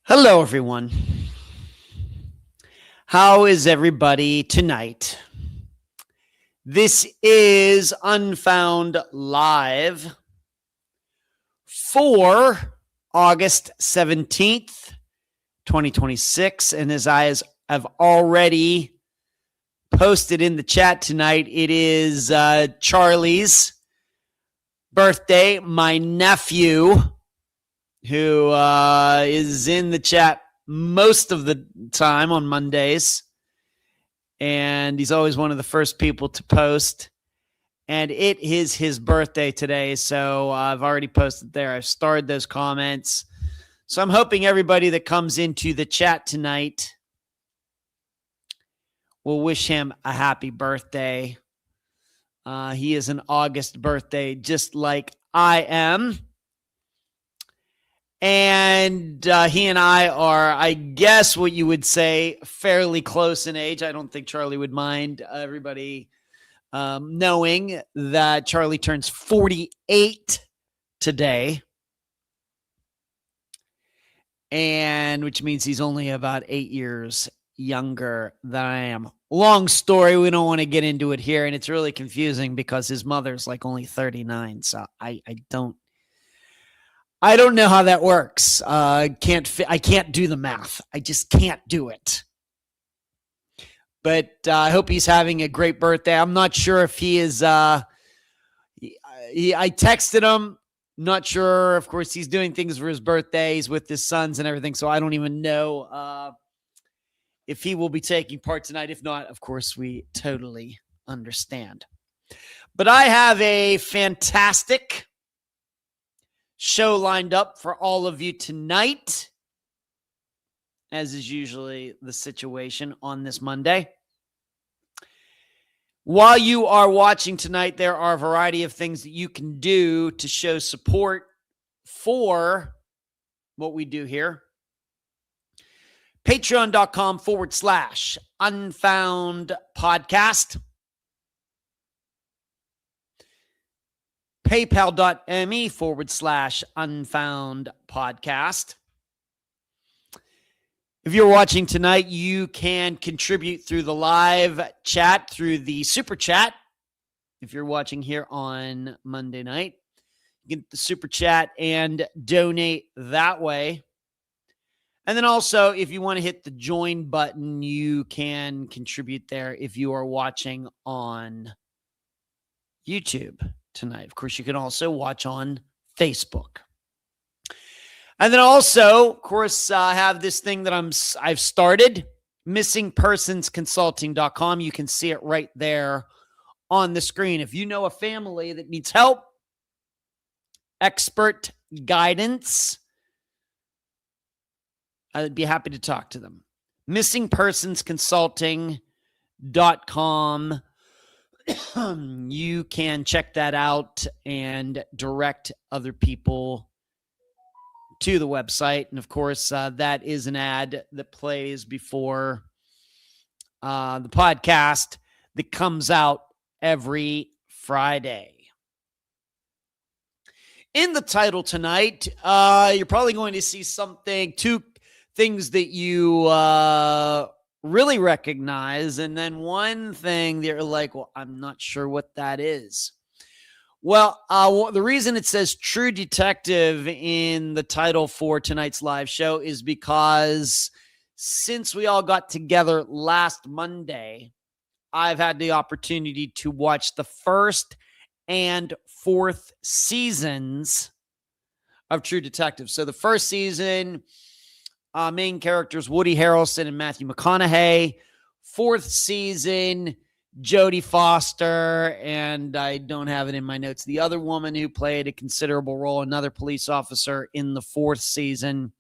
Hello, everyone. How is everybody tonight? This is Unfound Live for August 17th, 2026. And as I have already posted in the chat tonight, it is Charlie's birthday. My nephew, who is in the chat most of the time on Mondays. And he's always one of the first people to post. And it is his birthday today. So I've already posted there. I've starred those comments. So I'm hoping everybody that comes into the chat tonight will wish him a happy birthday. He is an August birthday, just like I am. And he and I are, I guess what you would say, fairly close in age. I don't think Charlie would mind everybody knowing that Charlie turns 48 today. And which means he's only about 8 years younger than I am. Long story. We don't want to get into it here. And it's really confusing because his mother's like only 39. So I don't know how that works. I can't do the math. I just can't do it. But I hope he's having a great birthday. I'm not sure if he is. I texted him. Not sure. Of course, he's doing things for his birthday. He's with his sons and everything. So I don't even know if he will be taking part tonight. If not, of course, we totally understand. But I have a fantastic show lined up for all of you tonight, as is usually the situation on this Monday. While you are watching tonight, there are a variety of things that you can do to show support for what we do here. Patreon.com/Unfound Podcast. PayPal.me/Unfound Podcast. If you're watching tonight, you can contribute through the live chat, through the super chat. If you're watching here on Monday night, you get the super chat and donate that way. And then also, if you want to hit the join button, you can contribute there if you are watching on YouTube tonight. Of course, you can also watch on Facebook. And then also, of course, have this thing that I've started, missingpersonsconsulting.com. You can see it right there on the screen. If you know a family that needs help, expert guidance, I'd be happy to talk to them. missingpersonsconsulting.com. You can check that out and direct other people to the website. And of course, that is an ad that plays before the podcast that comes out every Friday. In the title tonight, you're probably going to see two things that you really recognize, and then one thing that you're like, well, I'm not sure what that is. Well, the reason it says True Detective in the title for tonight's live show is because since we all got together last Monday, I've had the opportunity to watch the first and fourth seasons of True Detective. So the first season, main characters Woody Harrelson and Matthew McConaughey. Fourth season, Jodie Foster, and I don't have it in my notes, the other woman who played a considerable role, another police officer in the fourth season.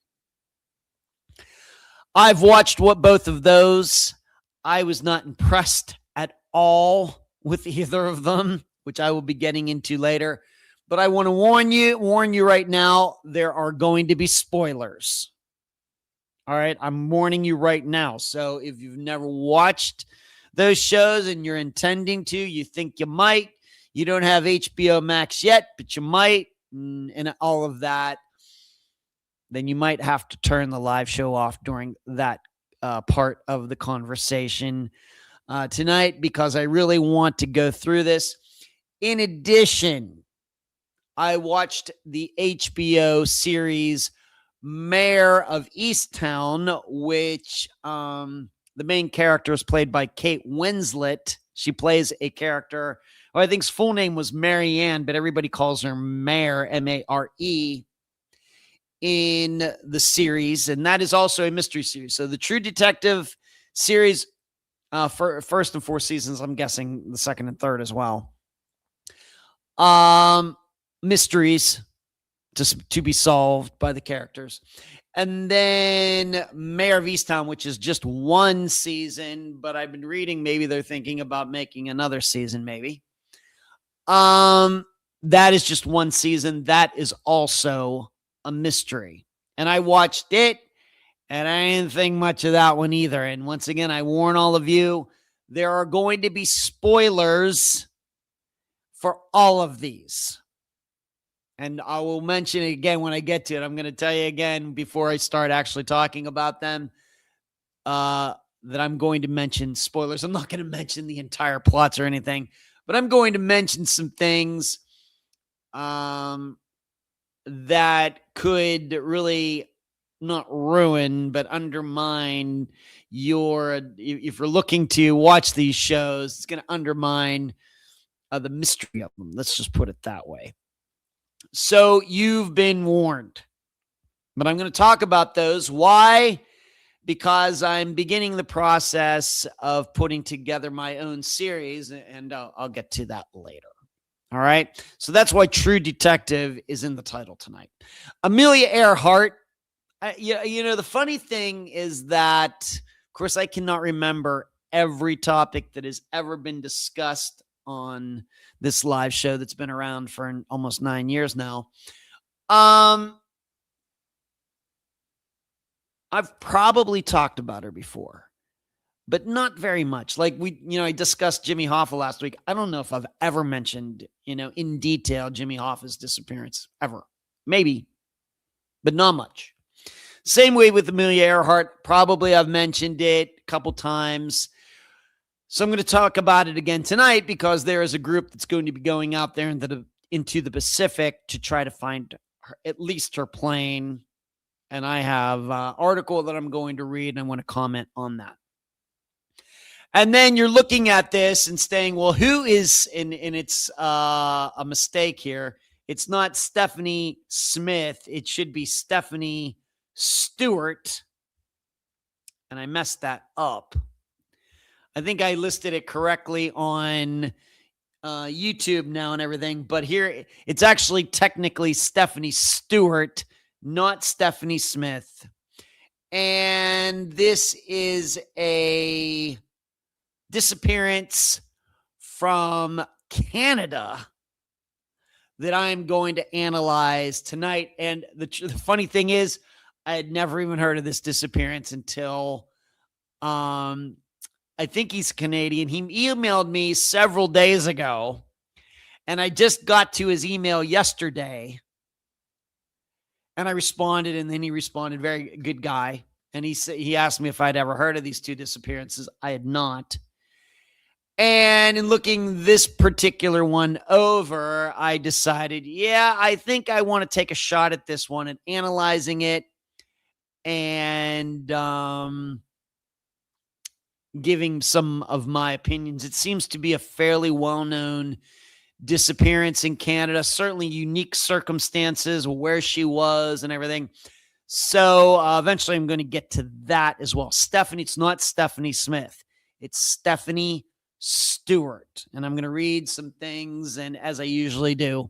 I've watched both of those. I was not impressed at all with either of them, which I will be getting into later. But I want to warn you right now, there are going to be spoilers. All right, I'm warning you right now. So if you've never watched those shows and you're intending to, you think you might, you don't have HBO Max yet, but you might, and all of that, then you might have to turn the live show off during that part of the conversation tonight, because I really want to go through this. In addition, I watched the HBO series Mayor of Easttown, which the main character is played by Kate Winslet. She plays a character who I think's full name was Mary Ann, but everybody calls her Mare, M-A-R-E, in the series. And that is also a mystery series. So the True Detective series, for first and fourth seasons, I'm guessing the second and third as well. Mysteries to be solved by the characters. And then Mayor of Easttown, which is just one season, but I've been reading maybe they're thinking about making another season, maybe. That is just one season. That is also a mystery. And I watched it, and I didn't think much of that one either. And once again, I warn all of you, there are going to be spoilers for all of these. And I will mention it again when I get to it. I'm going to tell you again before I start actually talking about them that I'm going to mention spoilers. I'm not going to mention the entire plots or anything, but I'm going to mention some things that could really not ruin, but undermine if you're looking to watch these shows, it's going to undermine the mystery of them. Let's just put it that way. So you've been warned, but I'm going to talk about those. Why? Because I'm beginning the process of putting together my own series, and I'll get to that later. All right. So that's why True Detective is in the title tonight. Amelia Earhart. The funny thing is that, of course, I cannot remember every topic that has ever been discussed on this live show that's been around for almost 9 years now. I've probably talked about her before, but not very much. Like I discussed Jimmy Hoffa last week. I don't know if I've ever mentioned, in detail Jimmy Hoffa's disappearance ever. Maybe, but not much. Same way with Amelia Earhart. Probably I've mentioned it a couple times. So I'm going to talk about it again tonight because there is a group that's going to be going out there into the Pacific to try to find at least her plane. And I have an article that I'm going to read, and I want to comment on that. And then you're looking at this and saying, well, who is, and it's a mistake here. It's not Stephanie Smith. It should be Stephanie Stewart. And I messed that up. I think I listed it correctly on YouTube now and everything, but here it's actually technically Stephanie Stewart, not Stephanie Smith. And this is a disappearance from Canada that I'm going to analyze tonight. And the funny thing is, I had never even heard of this disappearance until I think he's Canadian. He emailed me several days ago, and I just got to his email yesterday, and I responded, and then he responded, very good guy. And he asked me if I'd ever heard of these two disappearances. I had not. And in looking this particular one over, I decided, I think I want to take a shot at this one and analyzing it and giving some of my opinions. It seems to be a fairly well-known disappearance in Canada, certainly unique circumstances, where she was and everything. So eventually I'm going to get to that as well. It's not Stephanie Smith. It's Stephanie Stewart. And I'm going to read some things, and as I usually do,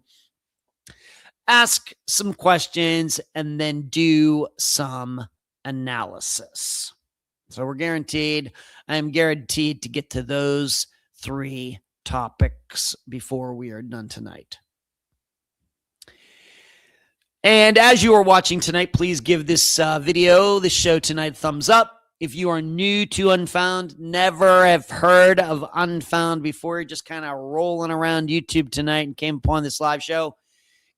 ask some questions and then do some analysis. So I am guaranteed to get to those three topics before we are done tonight. And as you are watching tonight, please give this this show tonight, a thumbs up. If you are new to Unfound, never have heard of Unfound before, you're just kind of rolling around YouTube tonight and came upon this live show,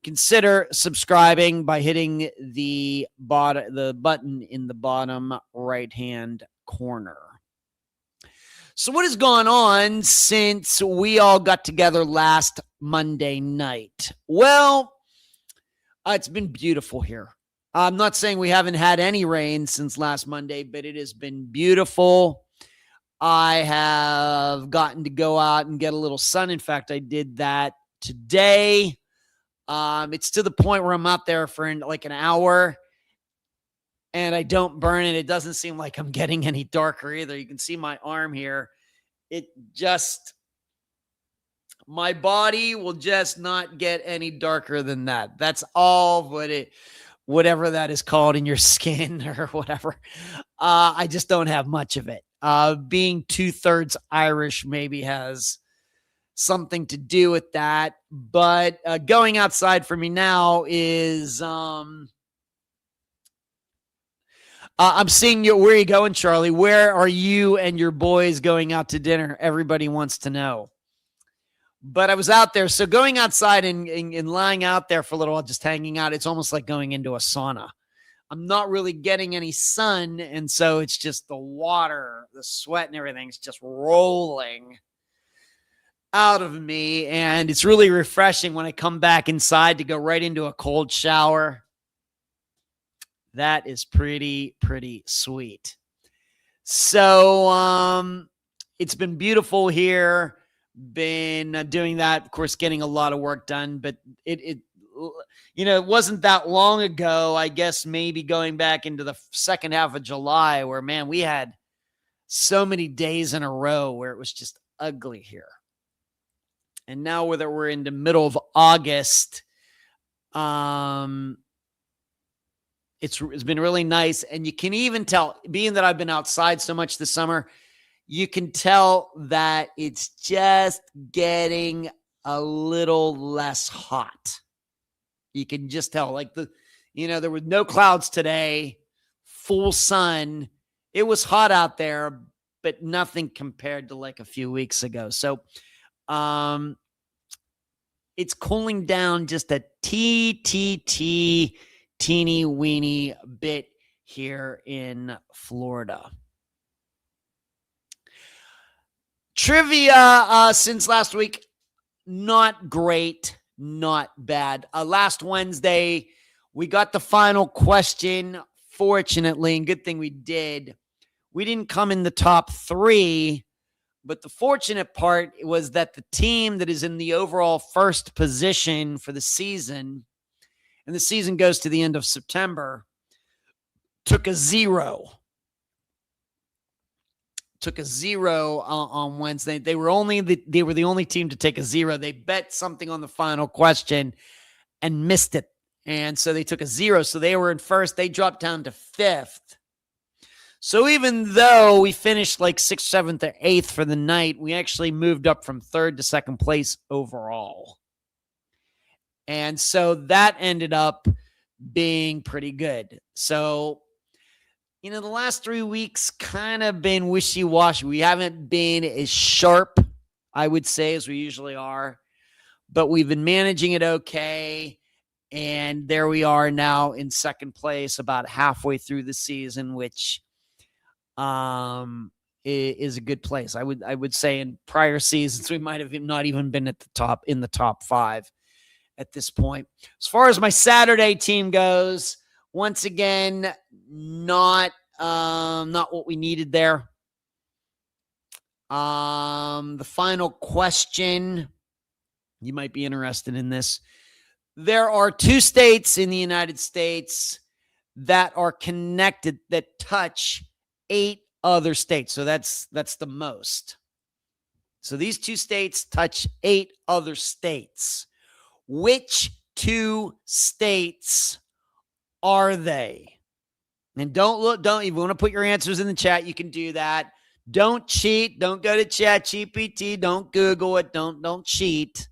consider subscribing by hitting the button in the bottom right-hand corner. So what has gone on since we all got together last Monday night? Well, it's been beautiful here. I'm not saying we haven't had any rain since last Monday, but it has been beautiful. I have gotten to go out and get a little sun. In fact, I did that today. It's to the point where I'm out there for like an hour and I don't burn it. It doesn't seem like I'm getting any darker either. You can see my arm here. My body will just not get any darker than that. That's all whatever that is called in your skin or whatever. I just don't have much of it. Being 2/3 Irish maybe has something to do with that. But going outside for me now is I'm seeing you. Where are you going, Charlie? Where are you and your boys going out to dinner? Everybody wants to know. But I was out there. So going outside and lying out there for a little while, just hanging out, it's almost like going into a sauna. I'm not really getting any sun. And so it's just the water, the sweat and everything's just rolling out of me. And it's really refreshing when I come back inside to go right into a cold shower. That is pretty sweet. So it's been beautiful here. Been doing that, of course, getting a lot of work done, but it wasn't that long ago, I guess maybe going back into the second half of July where, man, we had so many days in a row where it was just ugly here. And now whether we're in the middle of August, it's been really nice. And you can even tell, being that I've been outside so much this summer, you can tell that it's just getting a little less hot. You can just tell, like there were no clouds today, full sun. It was hot out there, but nothing compared to like a few weeks ago. So it's cooling down just a teeny weeny bit here in Florida. Trivia since last week, not great, not bad. Last Wednesday, we got the final question, fortunately, and good thing we did. We didn't come in the top 3, but the fortunate part was that the team that is in the overall first position for the season, and the season goes to the end of September, took a 0. Took a 0 on Wednesday. They were the only team to take a 0. They bet something on the final question and missed it. And so they took a 0. So they were in first. They dropped down to 5th. So even though we finished like 6th, 7th, or 8th for the night, we actually moved up from 3rd to 2nd place overall. And so that ended up being pretty good. So, the last 3 weeks kind of been wishy-washy. We haven't been as sharp, I would say, as we usually are. But we've been managing it okay. And there we are now in 2nd place, about halfway through the season, which is a good place. I would say in prior seasons, we might have not even been at the top, in the top 5 at this point. As far as my Saturday team goes, once again, not what we needed there. The final question, you might be interested in this. There are 2 states in the United States that are connected, that touch 8 other states. So that's the most. So these 2 states touch 8 other states. Which 2 states are they? And don't if you want to put your answers in the chat, you can do that. Don't cheat. Don't go to ChatGPT. Don't Google it. Don't cheat.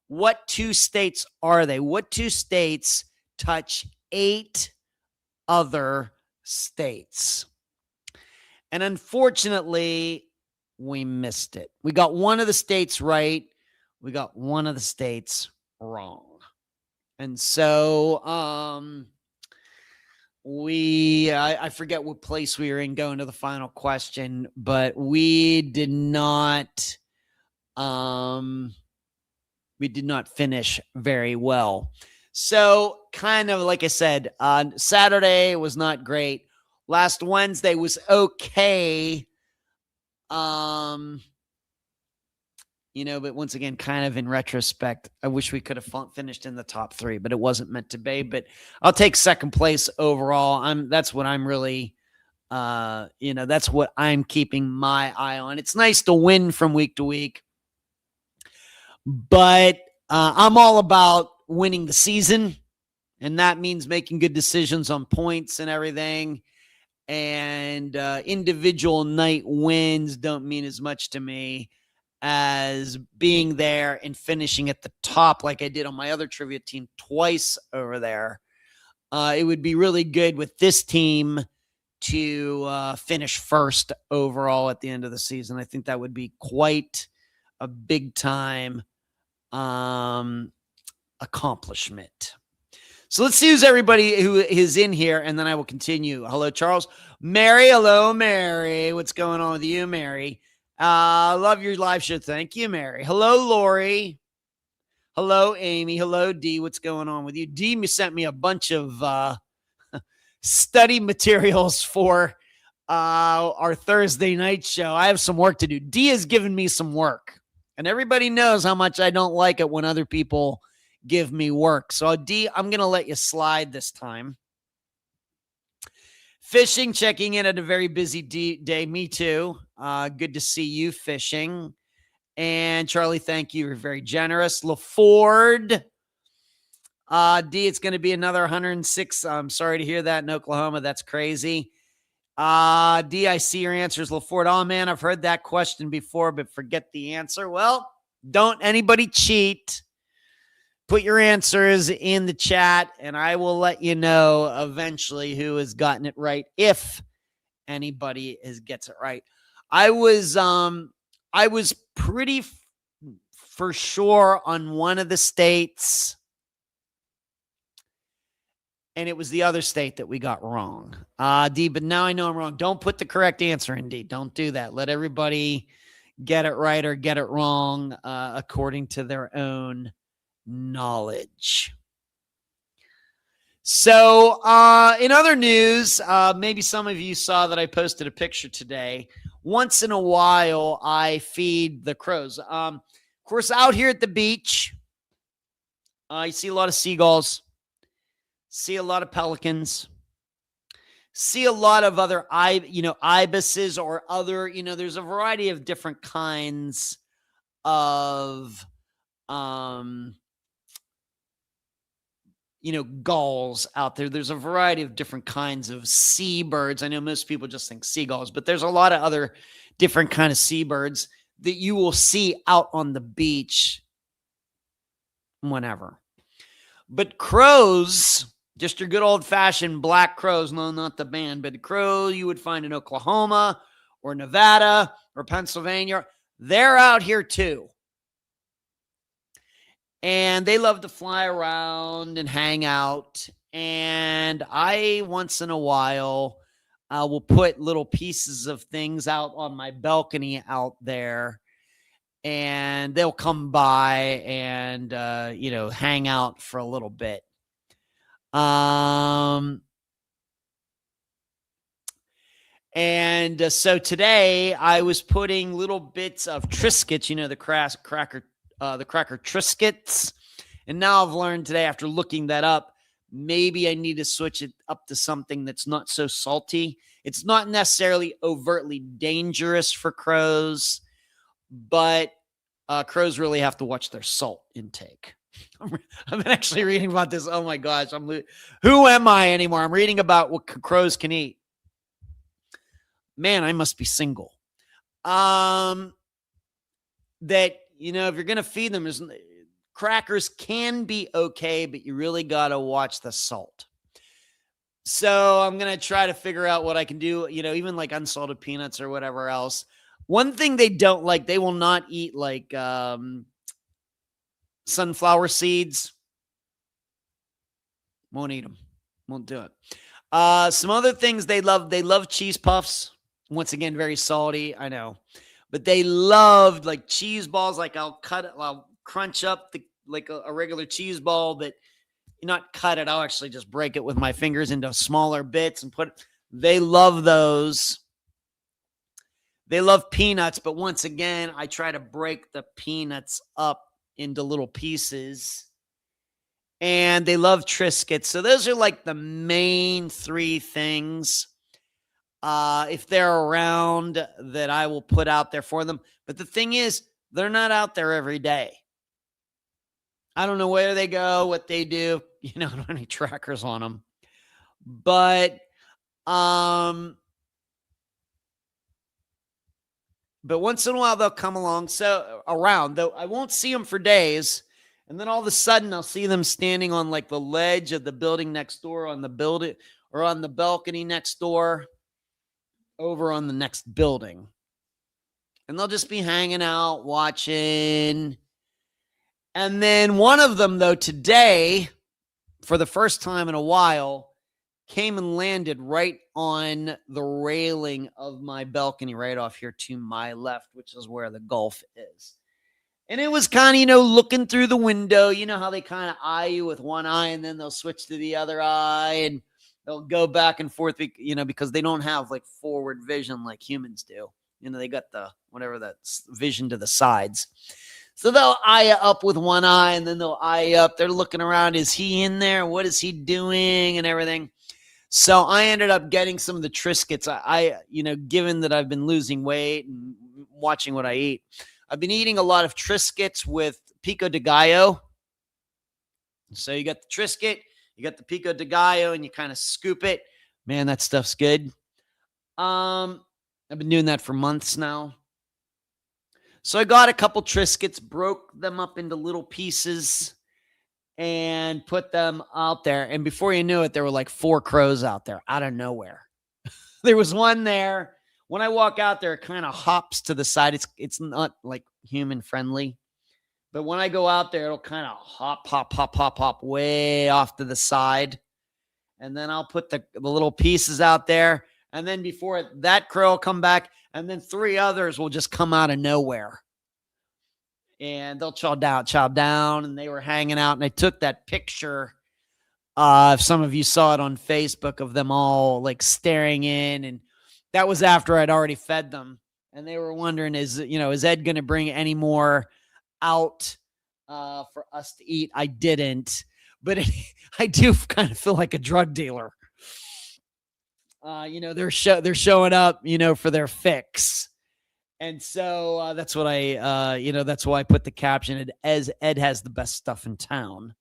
What 2 states are they? What 2 states touch 8 other states? And unfortunately, we missed it. We got one of the states right. We got one of the states wrong. And so I forget what place we were in going to the final question, but we did not finish very well. So kind of like I said, Saturday was not great. Last Wednesday was okay. But once again, kind of in retrospect, I wish we could have finished in the top 3, but it wasn't meant to be. But I'll take second place overall. That's what I'm really, that's what I'm keeping my eye on. It's nice to win from week to week, but I'm all about winning the season, and that means making good decisions on points and everything. And individual night wins don't mean as much to me as being there and finishing at the top like I did on my other trivia team twice over there. It would be really good with this team to finish first overall at the end of the season. I think that would be quite a big time accomplishment. So let's see who's everybody who is in here, and then I will continue. Hello, Charles. Mary, hello, Mary. What's going on with you, Mary? Love your live show. Thank you, Mary. Hello, Lori. Hello, Amy. Hello, Dee. What's going on with you? Dee sent me a bunch of study materials for our Thursday night show. I have some work to do. Dee has given me some work, and everybody knows how much I don't like it when other people give me work. So, Dee, I'm going to let you slide this time. Fishing, checking in at a very busy day. Me too. Good to see you fishing. And Charlie, thank you. You're very generous. LaFord. D, it's going to be another 106. I'm sorry to hear that in Oklahoma. That's crazy. D, I see your answers. LaFord. Oh, man, I've heard that question before, but forget the answer. Well, don't anybody cheat. Put your answers in the chat, and I will let you know eventually who has gotten it right, if anybody gets it right. I was pretty for sure on one of the states, and it was the other state that we got wrong. D, but now I know I'm wrong. Don't put the correct answer in, D. Don't do that. Let everybody get it right or get it wrong according to their own knowledge. So in other news, maybe some of you saw that I posted a picture today. Once in a while, I feed the crows. Of course, out here at the beach, you see a lot of seagulls, see a lot of pelicans, see a lot of other ibises or other, there's a variety of different kinds of gulls out there. There's a variety of different kinds of seabirds. I know most people just think seagulls, but there's a lot of other different kind of seabirds that you will see out on the beach whenever. But crows, just your good old-fashioned black crows, no, not the band, but the crow you would find in Oklahoma or Nevada or Pennsylvania, they're out here too. And they love to fly around and hang out. And I, once in a while, will put little pieces of things out on my balcony out there. And they'll come by and, hang out for a little bit. So today I was putting little bits of Triscuits, the cracker Triscuits. And now I've learned today, after looking that up, maybe I need to switch it up to something that's not so salty. It's not necessarily overtly dangerous for crows, but crows really have to watch their salt intake. I'm actually reading about this. Oh my gosh. Who am I anymore? I'm reading about what crows can eat. Man, I must be single. That, if you're going to feed them, crackers can be okay, but you really got to watch the salt. So I'm going to try to figure out what I can do, even like unsalted peanuts or whatever else. One thing they don't like, they will not eat like sunflower seeds. Won't eat them. Won't do it. Some other things they love. They love cheese puffs. Once again, very salty. I know, but they loved like cheese balls. Like I'll crunch up like a regular cheese ball, but not cut it. I'll actually just break it with my fingers into smaller bits and put it. They love those. They love peanuts, but once again, I try to break the peanuts up into little pieces. And they love Triscuits. So those are like the main three things, if they're around, that I will put out there for them. But the thing is, they're not out there every day. I don't know where they go, what they do. I don't have any trackers on them. But once in a while they'll come along. So around, though I won't see them for days. And then all of a sudden I'll see them standing on like the ledge of the building next door, on the building or on the balcony next door, over on the next building. And they'll just be hanging out, watching. And then one of them, though, today, for the first time in a while, came and landed right on the railing of my balcony right off here to my left, which is where the Gulf is. And it was kind of, looking through the window. You know how they kind of eye you with one eye and then they'll switch to the other eye and they'll go back and forth, because they don't have like forward vision like humans do. They got that vision to the sides. So they'll eye you up with one eye and then they'll eye you up. They're looking around. Is he in there? What is he doing? And everything. So I ended up getting some of the Triscuits. Given that I've been losing weight and watching what I eat, I've been eating a lot of Triscuits with pico de gallo. So you got the Triscuit, you got the pico de gallo, and you kind of scoop it. Man, that stuff's good. I've been doing that for months now. So I got a couple Triscuits, broke them up into little pieces, and put them out there. And before you knew it, there were like 4 crows out there out of nowhere. There was one there. When I walk out there, it kind of hops to the side. It's not like human friendly. But when I go out there, it'll kind of hop way off to the side. And then I'll put the little pieces out there. And then before that crow will come back, and then 3 others will just come out of nowhere. And they'll chow down, and they were hanging out. And I took that picture. If some of you saw it on Facebook, of them all like staring in. And that was after I'd already fed them. And they were wondering, is Ed going to bring any more out for us to eat? I didn't. But I do kind of feel like a drug dealer. They're showing up, for their fix. And so that's what that's why I put the caption, as Ed has the best stuff in town.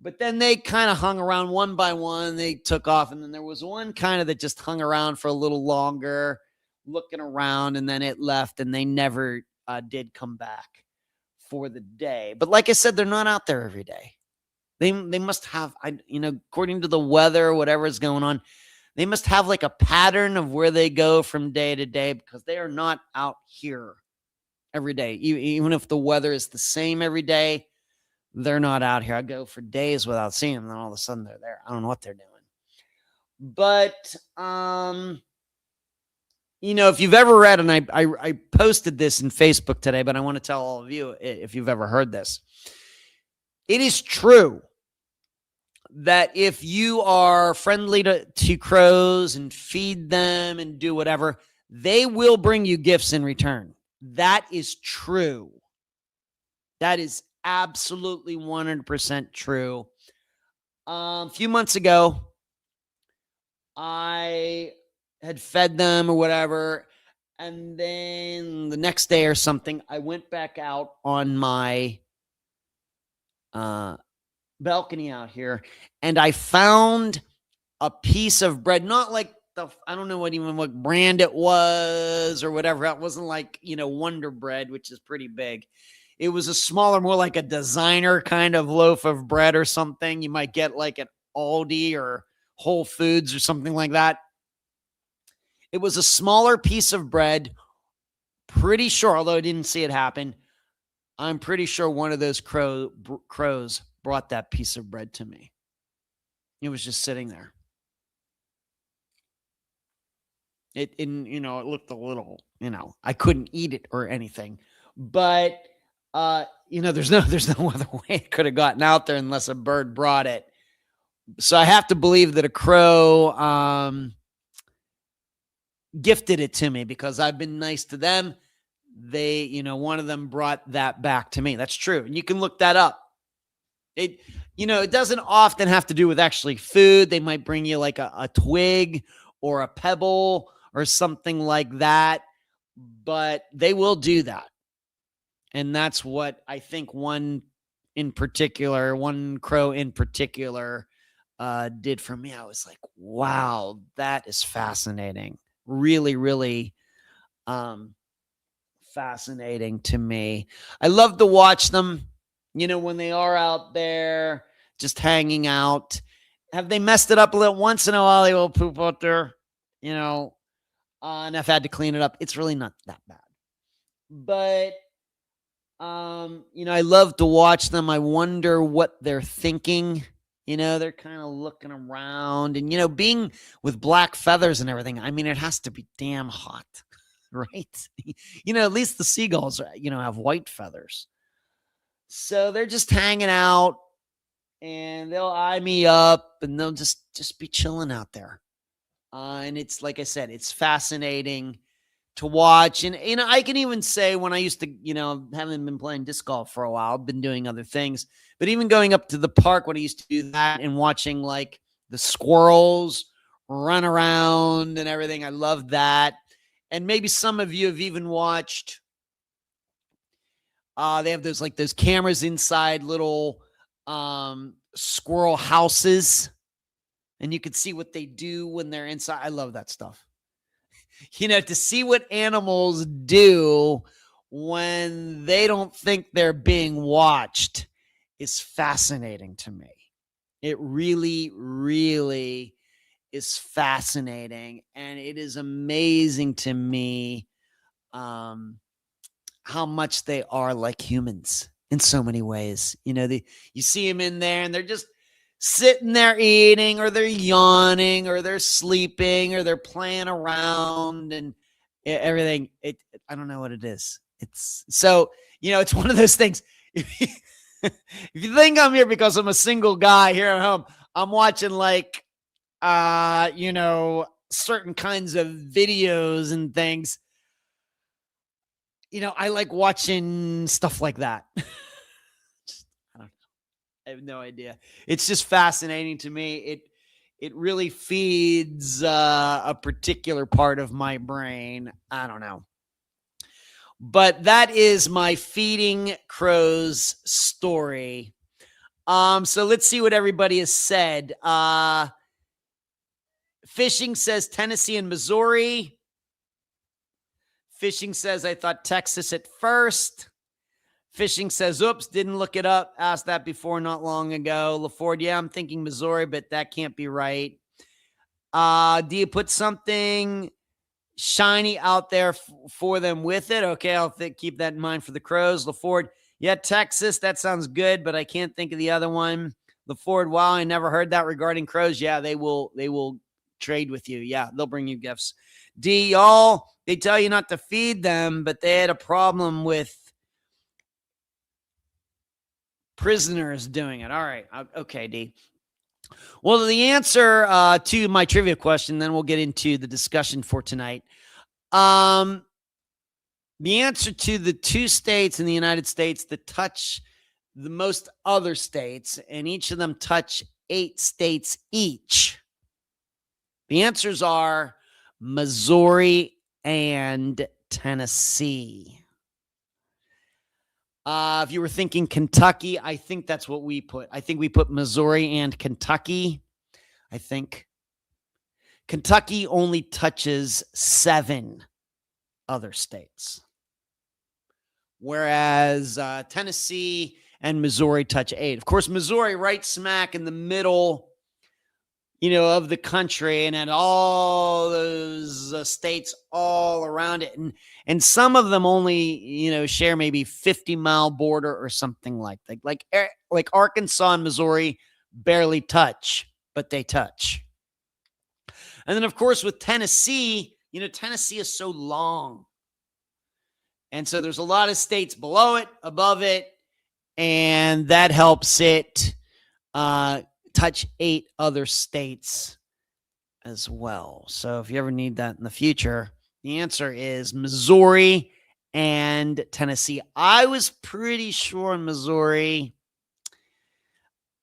But then they kind of hung around one by one. They took off. And then there was one kind of that just hung around for a little longer, looking around, and then it left, and they never did come back for the day. But like I said, they're not out there every day. They must have, according to the weather, whatever is going on, they must have like a pattern of where they go from day to day, because they are not out here every day. Even if the weather is the same every day, they're not out here. I go for days without seeing them, and then all of a sudden they're there. I don't know what they're doing. But, if you've ever read, and I posted this in Facebook today, but I want to tell all of you, if you've ever heard this, it is true that if you are friendly to crows and feed them and do whatever, they will bring you gifts in return. That is true. That is absolutely 100% true. A few months ago, I had fed them or whatever, and then the next day or something, I went back out on my balcony out here, and I found a piece of bread, not like I don't know what brand it was or whatever. It wasn't like, Wonder Bread, which is pretty big. It was a smaller, more like a designer kind of loaf of bread or something. You might get like at Aldi or Whole Foods or something like that. It was a smaller piece of bread. Pretty sure, although I didn't see it happen, I'm pretty sure one of those crows brought that piece of bread to me. It was just sitting there. It looked a little, I couldn't eat it or anything, but there's no other way it could have gotten out there unless a bird brought it. So I have to believe that a crow gifted it to me because I've been nice to them. One of them brought that back to me. That's true. And you can look that up. It doesn't often have to do with actually food. They might bring you like a twig or a pebble or something like that, but they will do that. And that's what I think one crow in particular did for me. I was like, wow, that is fascinating. Really, really fascinating to me. I love to watch them, when they are out there just hanging out. Have they messed it up a little? Once in a while, they will poop out there, and I've had to clean it up. It's really not that bad. But, I love to watch them. I wonder what they're thinking. They're kind of looking around and, being with black feathers and everything. I mean, it has to be damn hot, right? At least the seagulls, have white feathers. So they're just hanging out and they'll eye me up and they'll just be chilling out there. And it's, like I said, it's fascinating to watch. And, I can even say when I used to, haven't been playing disc golf for a while, I've been doing other things, but even going up to the park when I used to do that and watching like the squirrels run around and everything, I love that. And maybe some of you have even watched, they have those cameras inside little squirrel houses, and you can see what they do when they're inside. I love that stuff. To see what animals do when they don't think they're being watched is fascinating to me. It really, really is fascinating. And it is amazing to me how much they are like humans in so many ways. You see them in there and they're just sitting there eating, or they're yawning, or they're sleeping, or they're playing around and everything. I don't know what it is. It's so, it's one of those things. If you think I'm here because I'm a single guy here at home, I'm watching like, certain kinds of videos and things. I like watching stuff like that. I have no idea. It's just fascinating to me. It really feeds a particular part of my brain. I don't know. But that is my feeding crows story. So let's see what everybody has said. Fishing says Tennessee and Missouri. Fishing says, I thought Texas at first. Fishing says, oops, didn't look it up. Asked that before not long ago. LaFord, yeah, I'm thinking Missouri, but that can't be right. Do you put something shiny out there for them with it? Okay, I'll keep that in mind for the crows. LaFord, yeah, Texas, that sounds good, but I can't think of the other one. LaFord, wow, I never heard that regarding crows. Yeah, they will trade with you. Yeah, they'll bring you gifts. D, y'all, they tell you not to feed them, but they had a problem with prisoners doing it. All right. Okay, D. Well, the answer to my trivia question, then we'll get into the discussion for tonight. The answer to the 2 states in the United States that touch the most other states, and each of them touch 8 states each. The answers are Missouri and Tennessee. If you were thinking Kentucky, I think that's what we put. I think we put Missouri and Kentucky. I think Kentucky only touches 7 other states, whereas Tennessee and Missouri touch 8. Of course, Missouri right smack in the middle, of the country, and at all those states all around it. And some of them only, share maybe 50-mile border or something like that. Like Arkansas and Missouri barely touch. but they touch. And then, of course, with Tennessee, Tennessee is so long. And so there's a lot of states below it, above it, and that helps it touch 8 other states as well. So if you ever need that in the future, the answer is Missouri and Tennessee. I was pretty sure in Missouri,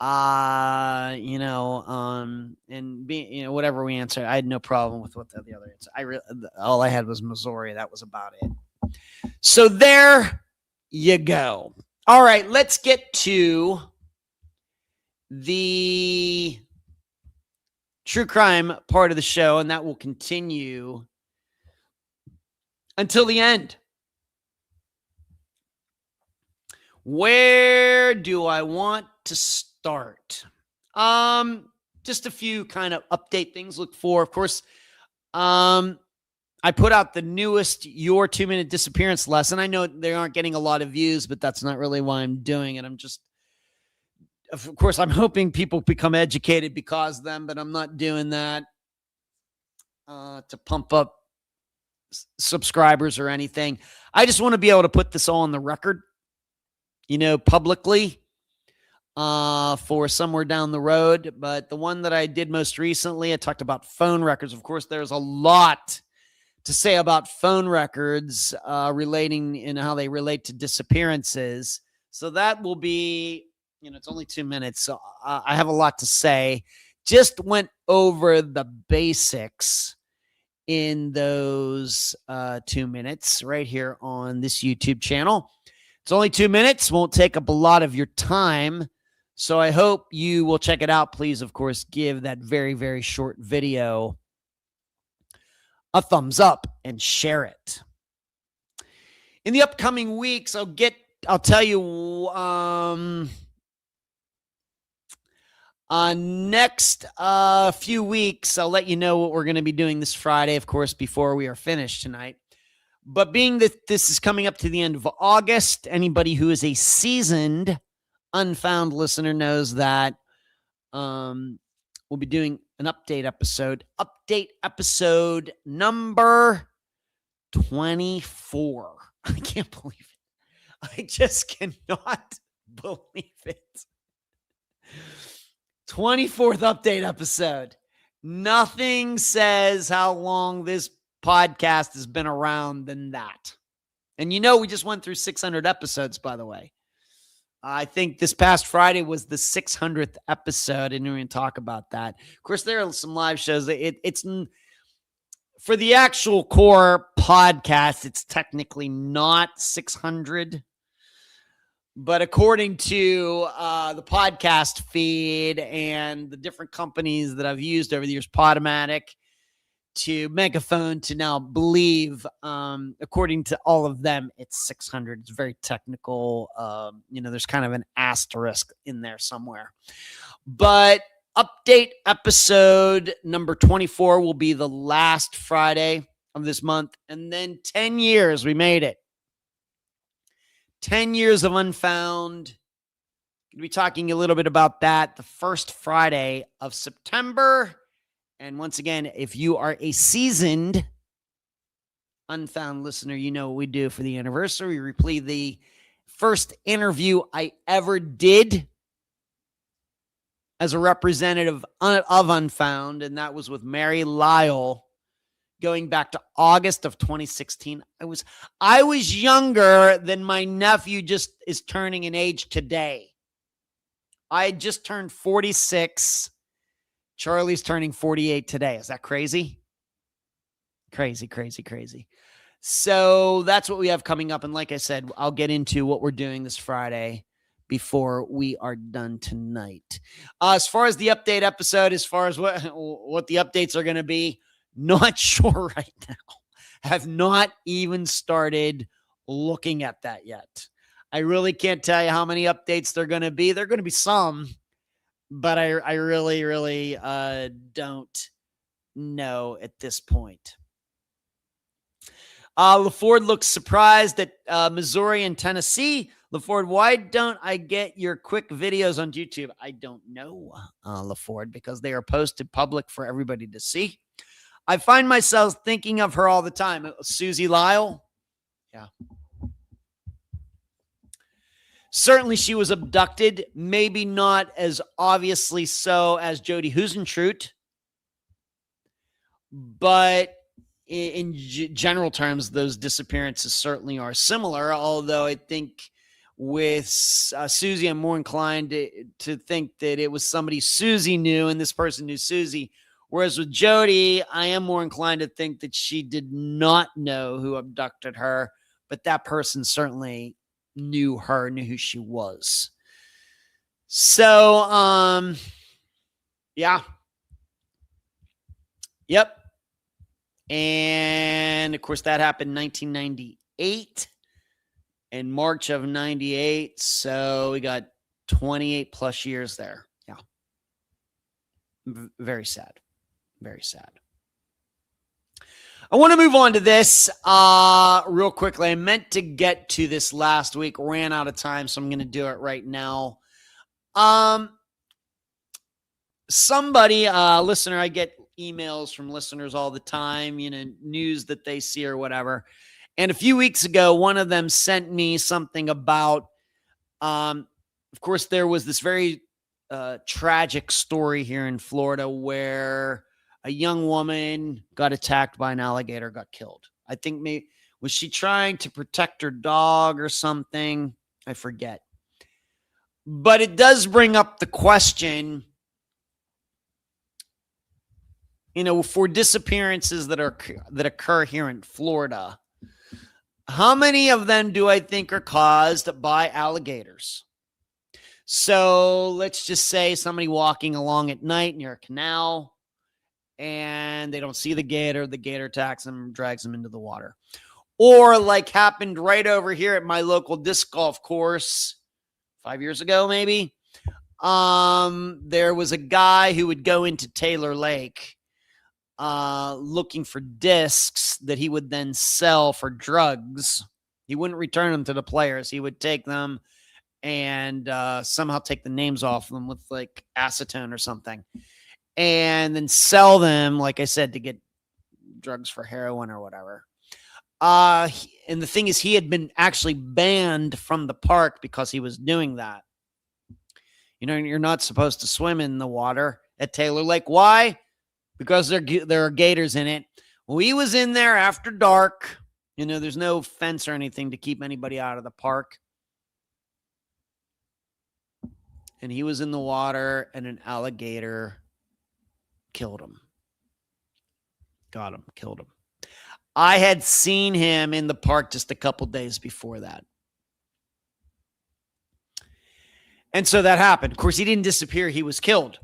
and whatever we answered, I had no problem with what the other answer. All I had was Missouri. That was about it. So there you go. All right, let's get to the true crime part of the show, and that will continue until the end. Where do I want to start? Just a few kind of update things. Look for, of course, I put out the newest Your 2-Minute Disappearance lesson. I know they aren't getting a lot of views, but that's not really why I'm doing it. Of course, I'm hoping people become educated because of them, but I'm not doing that to pump up subscribers or anything. I just want to be able to put this all on the record, publicly for somewhere down the road. But the one that I did most recently, I talked about phone records. Of course, there's a lot to say about phone records relating and how they relate to disappearances. So that will be, it's only 2 minutes. So I have a lot to say. Just went over the basics in those 2 minutes right here on this YouTube channel. It's only 2 minutes. Won't take up a lot of your time. So I hope you will check it out. Please, of course, give that very, very short video a thumbs up and share it. In the upcoming weeks, I'll tell you next few weeks, I'll let you know what we're going to be doing this Friday, of course, before we are finished tonight. But being that this is coming up to the end of August, anybody who is a seasoned Unfound listener knows that we'll be doing an update episode number 24. I can't believe it. I just cannot believe it. 24th update episode. Nothing says how long this podcast has been around than that. And we just went through 600 episodes, by the way. I think this past Friday was the 600th episode. I didn't even talk about that. Of course, there are some live shows. It's for the actual core podcast, it's technically not 600. But according to the podcast feed and the different companies that I've used over the years, Podomatic to Megaphone to now Believe, according to all of them, it's 600. It's very technical. There's kind of an asterisk in there somewhere. But update episode number 24 will be the last Friday of this month. And then 10 years, we made it. 10 years of Unfound. We'll be talking a little bit about that the first Friday of September. And once again, if you are a seasoned Unfound listener, you know what we do for the anniversary. We replay the first interview I ever did as a representative of Unfound, and that was with Mary Lyle, going back to August of 2016. I was younger than my nephew just is turning an age today. I had just turned 46. Charlie's turning 48 today. Is that crazy? Crazy, crazy, crazy. So that's what we have coming up. And like I said, I'll get into what we're doing this Friday before we are done tonight. As far as the update episode, as far as what the updates are going to be, not sure right now. Have not even started looking at that yet. I really can't tell you how many updates there are going to be. There are going to be some, but I really, really don't know at this point. LaFord looks surprised that Missouri and Tennessee LaFord, why don't I get your quick videos on YouTube? I don't know, LaFord, because they are posted public for everybody to see. I find myself thinking of her all the time. Susie Lyle. Yeah. Certainly she was abducted, maybe not as obviously so as Jodi Huisentruit, but in general terms, those disappearances certainly are similar, although I think with Susie, I'm more inclined to think that it was somebody Susie knew and this person knew Susie. Whereas with Jodi, I am more inclined to think that she did not know who abducted her, but that person certainly knew her, knew who she was. So, yeah. Yep. And of course, that happened in 1998 in March of 98. So we got 28 plus years there. Yeah. Very sad. Very sad. I want to move on to this real quickly. I meant to get to this last week, ran out of time, so I'm going to do it right now. Somebody, listener, I get emails from listeners all the time, news that they see or whatever. And a few weeks ago, one of them sent me something about, of course, there was this very tragic story here in Florida where a young woman got attacked by an alligator, got killed. I think maybe, was she trying to protect her dog or something? I forget. But it does bring up the question, for disappearances that occur here in Florida, how many of them do I think are caused by alligators? So let's just say somebody walking along at night near a canal and they don't see the gator attacks them, drags them into the water. Or like happened right over here at my local disc golf course 5 years ago, maybe. There was a guy who would go into Taylor Lake looking for discs that he would then sell for drugs. He wouldn't return them to the players. He would take them and somehow take the names off them with like acetone or something, and then sell them, like I said, to get drugs for heroin or whatever. And the thing is, he had been actually banned from the park because he was doing that. You're not supposed to swim in the water at Taylor Lake. Why? Because there are gators in it. Well, he was in there after dark. There's no fence or anything to keep anybody out of the park. And he was in the water, and an alligator killed him. Got him, killed him. I had seen him in the park just a couple days before that. And so that happened. Of course, he didn't disappear. He was killed.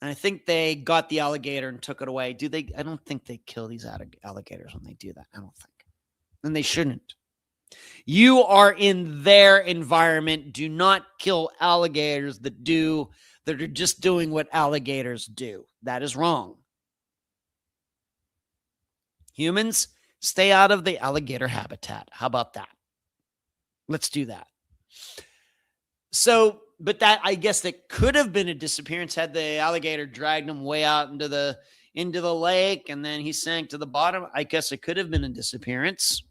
And I think they got the alligator and took it away. I don't think they kill these alligators when they do that. I don't think. And they shouldn't. You are in their environment. Do not kill alligators that are just doing what alligators do. That is wrong. Humans, stay out of the alligator habitat. How about that? Let's do that. So, but that, I guess that could have been a disappearance had the alligator dragged him way out into the lake and then he sank to the bottom. I guess it could have been a disappearance.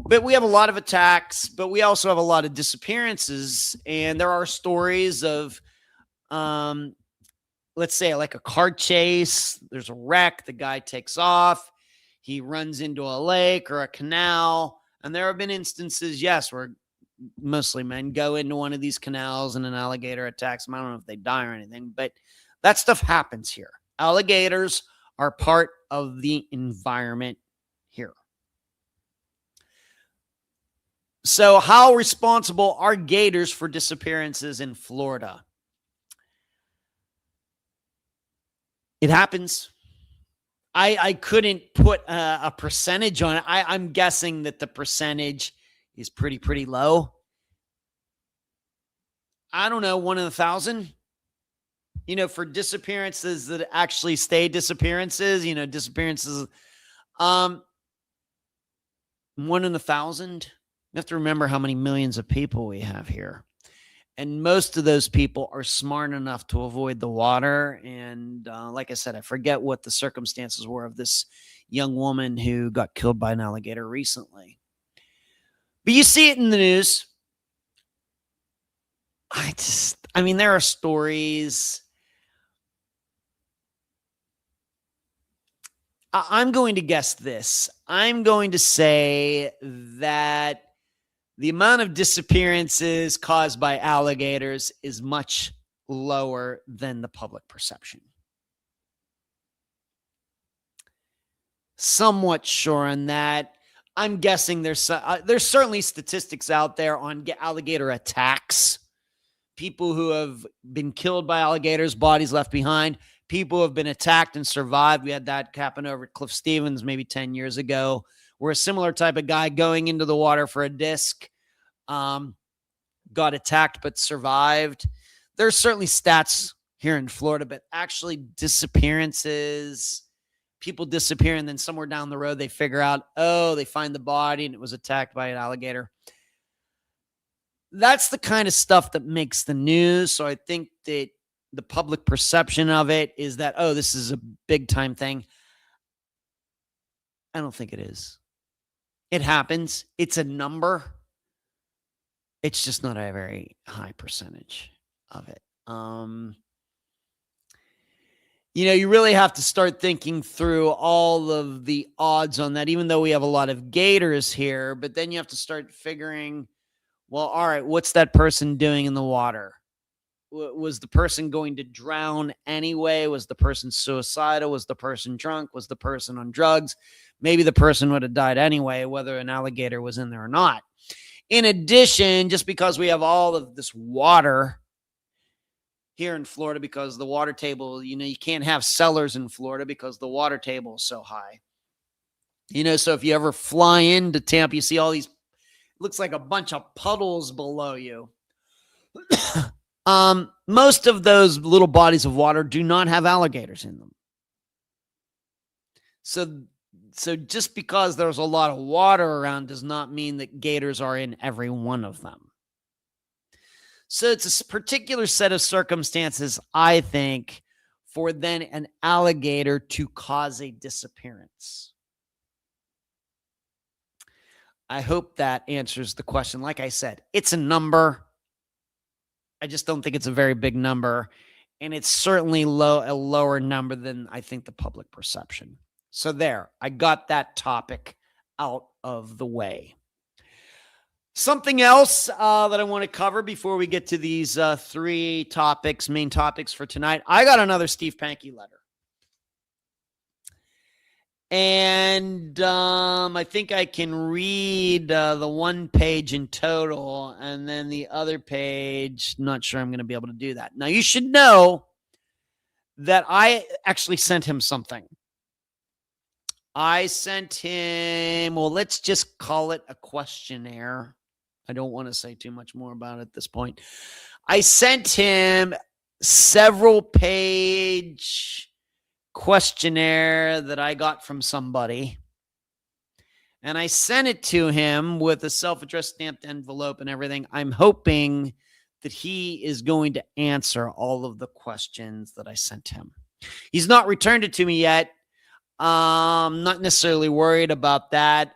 But we have a lot of attacks, but we also have a lot of disappearances. And there are stories of, let's say, like a car chase. There's a wreck. The guy takes off. He runs into a lake or a canal. And there have been instances, yes, where mostly men go into one of these canals and an alligator attacks them. I don't know if they die or anything, but that stuff happens here. Alligators are part of the environment here. So how responsible are gators for disappearances in Florida? It happens. I couldn't put a percentage on it. I'm guessing that the percentage is pretty low. I don't know, 1 in 1,000. For disappearances that actually stay disappearances, disappearances, 1 in 1,000. You have to remember how many millions of people we have here. And most of those people are smart enough to avoid the water. And like I said, I forget what the circumstances were of this young woman who got killed by an alligator recently. But you see it in the news. I mean, there are stories. I'm going to guess this. I'm going to say that the amount of disappearances caused by alligators is much lower than the public perception. Somewhat sure on that. I'm guessing there's certainly statistics out there on alligator attacks. People who have been killed by alligators, bodies left behind. People who have been attacked and survived. We had that happen over at Cliff Stevens maybe 10 years ago, where a similar type of guy going into the water for a disc got attacked but survived. There's certainly stats here in Florida, but actually disappearances, people disappear and then somewhere down the road they figure out, oh, they find the body and it was attacked by an alligator. That's the kind of stuff that makes the news. So I think that the public perception of it is that, oh, this is a big time thing. I don't think it is. It happens. It's a number. It's just not a very high percentage of it. You really have to start thinking through all of the odds on that, even though we have a lot of gators here. But then you have to start figuring, well, all right, what's that person doing in the water? Was the person going to drown anyway? Was the person suicidal? Was the person drunk? Was the person on drugs? Maybe the person would have died anyway, whether an alligator was in there or not. In addition, just because we have all of this water here in Florida, because the water table, you can't have cellars in Florida because the water table is so high. So if you ever fly into Tampa, you see all these, looks like a bunch of puddles below you. Most of those little bodies of water do not have alligators in them. So just because there's a lot of water around does not mean that gators are in every one of them. So it's a particular set of circumstances, I think, for then an alligator to cause a disappearance. I hope that answers the question. Like I said, it's a number. I just don't think it's a very big number. And it's certainly a lower number than I think the public perception. So there, I got that topic out of the way. Something else that I want to cover before we get to these three main topics for tonight. I got another Steve Pankey letter. And I think I can read the one page in total, and then the other page, not sure I'm going to be able to do that. Now, you should know that I actually sent him something. I sent him, well, let's just call it a questionnaire. I don't want to say too much more about it at this point. I sent him several page questionnaire that I got from somebody, and I sent it to him with a self-addressed stamped envelope and everything. I'm hoping that he is going to answer all of the questions that I sent him. He's not returned it to me yet. Not necessarily worried about that.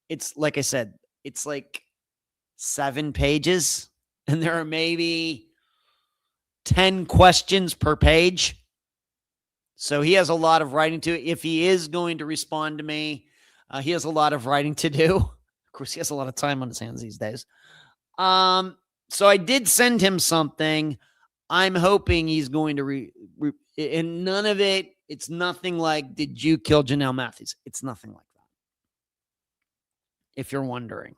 It's like I said, it's like 7 pages, and there are maybe 10 questions per page. So he has a lot of writing to. If he is going to respond to me, he has a lot of writing to do. Of course, he has a lot of time on his hands these days. So I did send him something. I'm hoping he's going to and none of it, it's nothing like, did you kill Janelle Matthews? It's nothing like that. If you're wondering,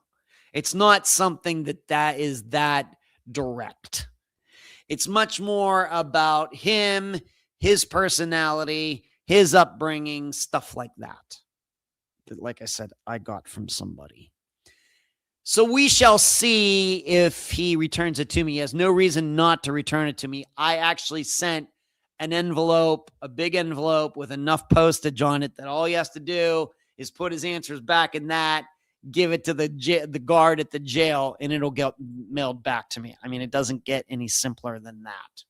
it's not something that is that direct. It's much more about him, his personality, his upbringing, stuff like that. Like I said, I got from somebody. So we shall see if he returns it to me. He has no reason not to return it to me. I actually sent an envelope, a big envelope with enough postage on it that all he has to do is put his answers back in that, give it to the guard at the jail, and it'll get mailed back to me. I mean, it doesn't get any simpler than that.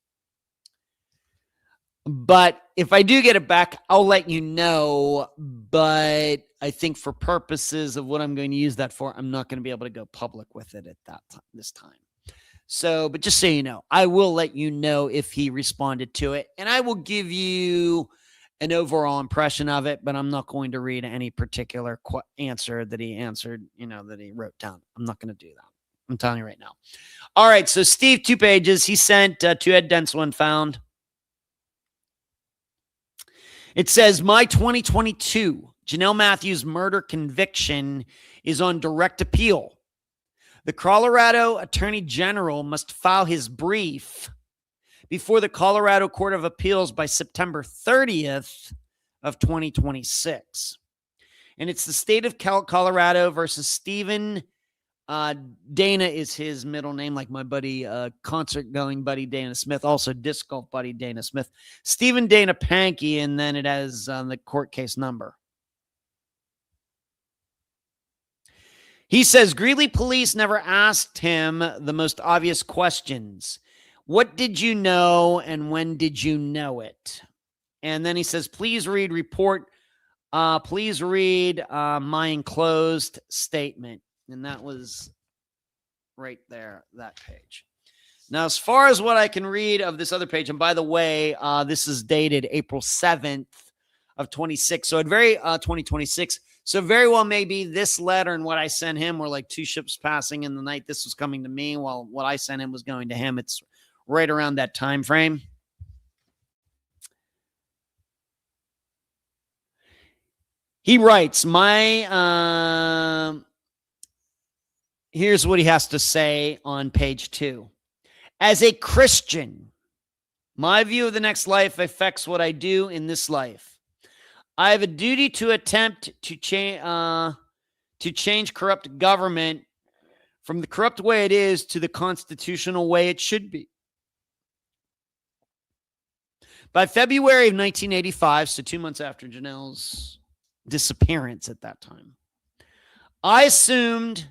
But if I do get it back, I'll let you know. But I think for purposes of what I'm going to use that for, I'm not going to be able to go public with it at this time. So, but just so you know, I will let you know if he responded to it, and I will give you an overall impression of it, but I'm not going to read any particular answer that he answered, that he wrote down. I'm not going to do that. I'm telling you right now. All right. So Steve, 2 pages. He sent to Ed Denzel Unfound. It says, my 2022 Janelle Matthews murder conviction is on direct appeal. The Colorado Attorney General must file his brief before the Colorado Court of Appeals by September 30th of 2026. And it's the state of Colorado versus Stephen Dana is his middle name, like my buddy, concert-going buddy Dana Smith, also disc golf buddy Dana Smith. Stephen Dana Pankey, and then it has the court case number. He says, Greeley police never asked him the most obvious questions. What did you know, and when did you know it? And then he says, please read my enclosed statement. And that was right there, that page. Now, as far as what I can read of this other page, and by the way, this is dated April 7th of 26. So 2026. So very well maybe this letter and what I sent him were like 2 ships passing in the night. This was coming to me while what I sent him was going to him. It's right around that time frame. He writes, here's what he has to say on page 2. As a Christian, my view of the next life affects what I do in this life. I have a duty to attempt to change corrupt government from the corrupt way it is to the constitutional way it should be. By February of 1985, so 2 months after Janelle's disappearance at that time, I assumed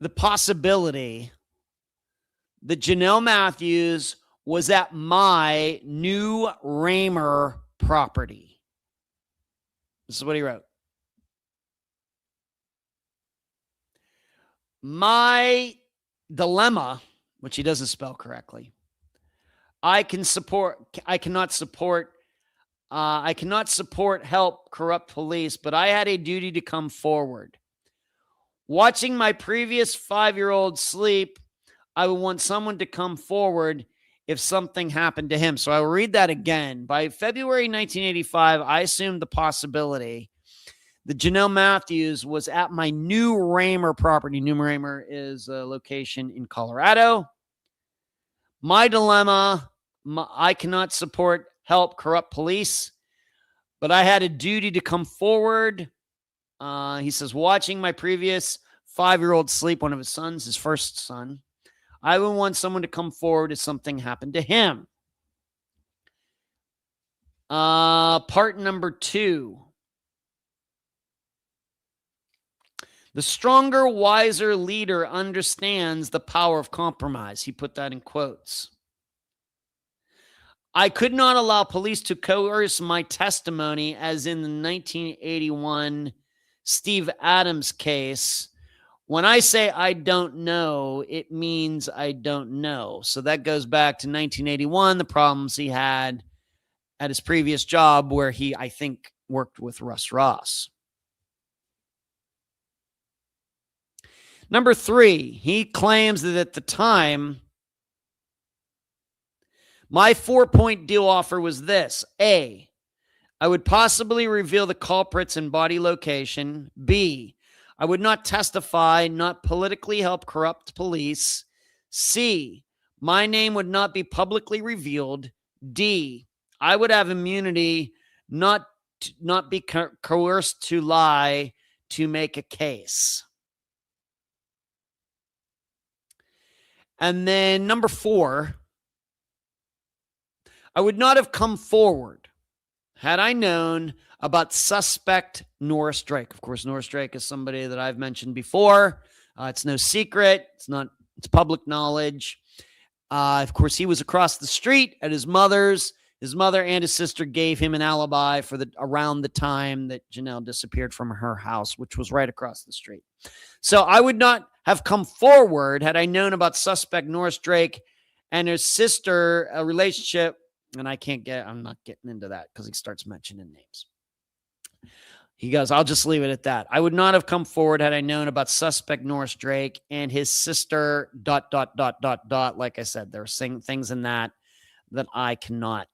the possibility that Janelle Matthews was at my New Raymer property. This is what he wrote. My dilemma, which he doesn't spell correctly, I cannot support help corrupt police, but I had a duty to come forward. Watching my previous 5-year-old sleep, I would want someone to come forward if something happened to him. So I will read that again. By February 1985, I assumed the possibility that Janelle Matthews was at my New Raymer property. New Raymer is a location in Colorado. My dilemma, I cannot help corrupt police, but I had a duty to come forward. He says, watching my previous 5-year-old sleep, one of his sons, his first son, I would want someone to come forward if something happened to him. Part number 2. The stronger, wiser leader understands the power of compromise. He put that in quotes. I could not allow police to coerce my testimony, as in the 1981 Steve Adams case. When I say I don't know, it means I don't know. So that goes back to 1981, the problems he had at his previous job where he, I think, worked with Russ Ross. Number 3, he claims that at the time, my 4-point deal offer was this. A, I would possibly reveal the culprits and body location. B, I would not testify, not politically help corrupt police. C, my name would not be publicly revealed. D, I would have immunity, not be coerced to lie to make a case. And then number 4, I would not have come forward had I known about suspect Norris Drake. Of course, Norris Drake is somebody that I've mentioned before. It's no secret. It's public knowledge. Of course, he was across the street at his mother's. His mother and his sister gave him an alibi for around the time that Janelle disappeared from her house, which was right across the street. So I would not have come forward had I known about suspect Norris Drake and his sister, a relationship. And I'm not getting into that because he starts mentioning names. He goes, I'll just leave it at that. I would not have come forward had I known about suspect Norris Drake and his sister, ... Like I said, there are things in that I cannot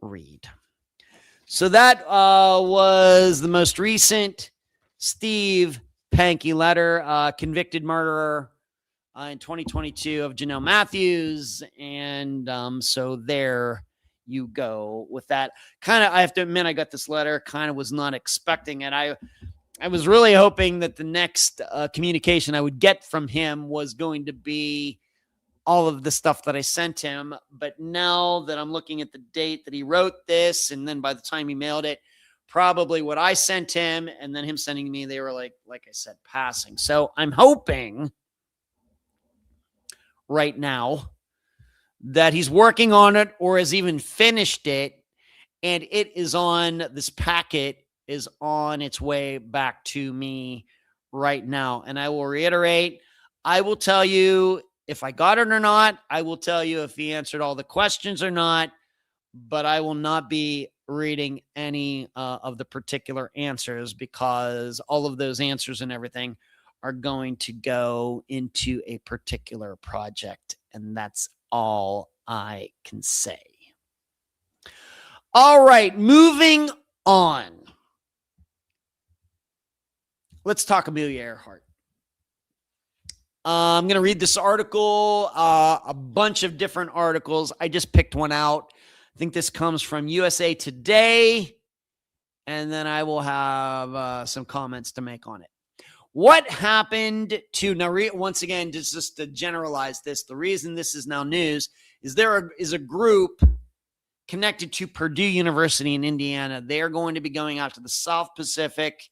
read. So that was the most recent Steve Pankey letter, convicted murderer in 2022 of Janelle Matthews. And so there you go with that. I have to admit, I got this letter, was not expecting it. I was really hoping that the next communication I would get from him was going to be all of the stuff that I sent him. But now that I'm looking at the date that he wrote this, and then by the time he mailed it, probably what I sent him and then him sending me, they were like I said, passing. So I'm hoping right now that he's working on it or has even finished it, and this packet is on its way back to me right now. And I will reiterate, I will tell you if I got it or not. I will tell you if he answered all the questions or not, but I will not be reading any of the particular answers, because all of those answers and everything are going to go into a particular project, and that's all I can say. All right, moving on. Let's talk Amelia Earhart. I'm going to read this article, a bunch of different articles. I just picked one out. I think this comes from USA Today, and then I will have some comments to make on it. What happened to, now once again, just to generalize this, the reason this is now news is there is a group connected to Purdue University in Indiana. They are going to be going out to the South Pacific,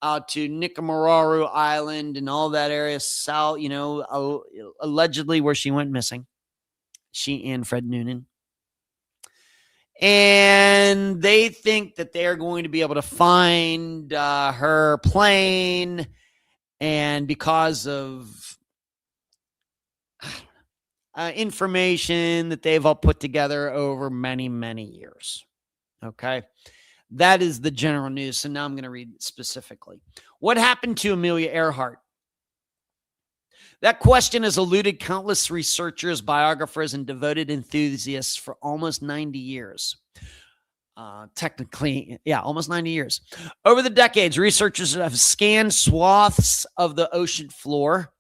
out to Nicomaroru Island and all that area, south, allegedly where she went missing. She and Fred Noonan. And they think that they're going to be able to find her plane, and because of information that they've all put together over many, many years. Okay. That is the general news. So now I'm going to read specifically. What happened to Amelia Earhart? That question has eluded countless researchers, biographers, and devoted enthusiasts for almost 90 years. Almost 90 years. Over the decades, researchers have scanned swaths of the ocean floor,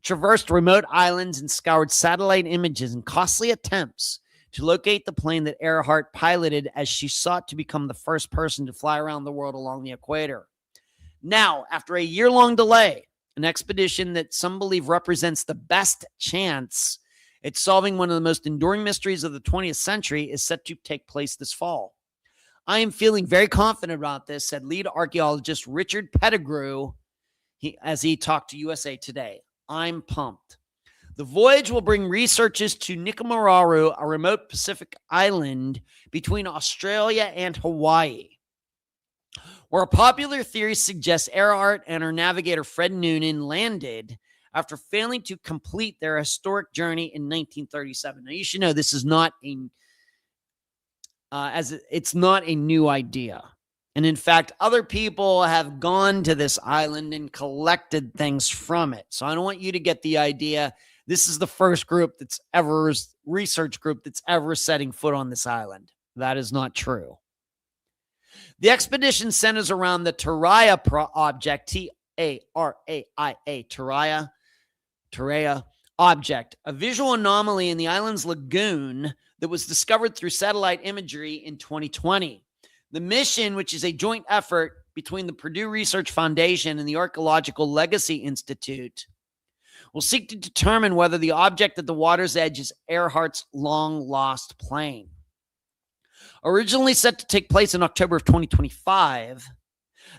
traversed remote islands, and scoured satellite images in costly attempts to locate the plane that Earhart piloted as she sought to become the first person to fly around the world along the equator. Now, after a year-long delay, an expedition that some believe represents the best chance at solving one of the most enduring mysteries of the 20th century is set to take place this fall. I am feeling very confident about this, said lead archaeologist Richard Pettigrew as he talked to USA Today. I'm pumped. The voyage will bring researchers to Nicomaroru, a remote Pacific island between Australia and Hawaii, where a popular theory suggests Earhart and her navigator Fred Noonan landed after failing to complete their historic journey in 1937. Now, you should know this is not it's not a new idea. And in fact, other people have gone to this island and collected things from it. So I don't want you to get the idea this is the first research group that's ever setting foot on this island. That is not true. The expedition centers around the Turaya object, T-A-R-A-I-A, Turaya object, a visual anomaly in the island's lagoon that was discovered through satellite imagery in 2020. The mission, which is a joint effort between the Purdue Research Foundation and the Archaeological Legacy Institute, will seek to determine whether the object at the water's edge is Earhart's long-lost plane. Originally set to take place in October of 2025,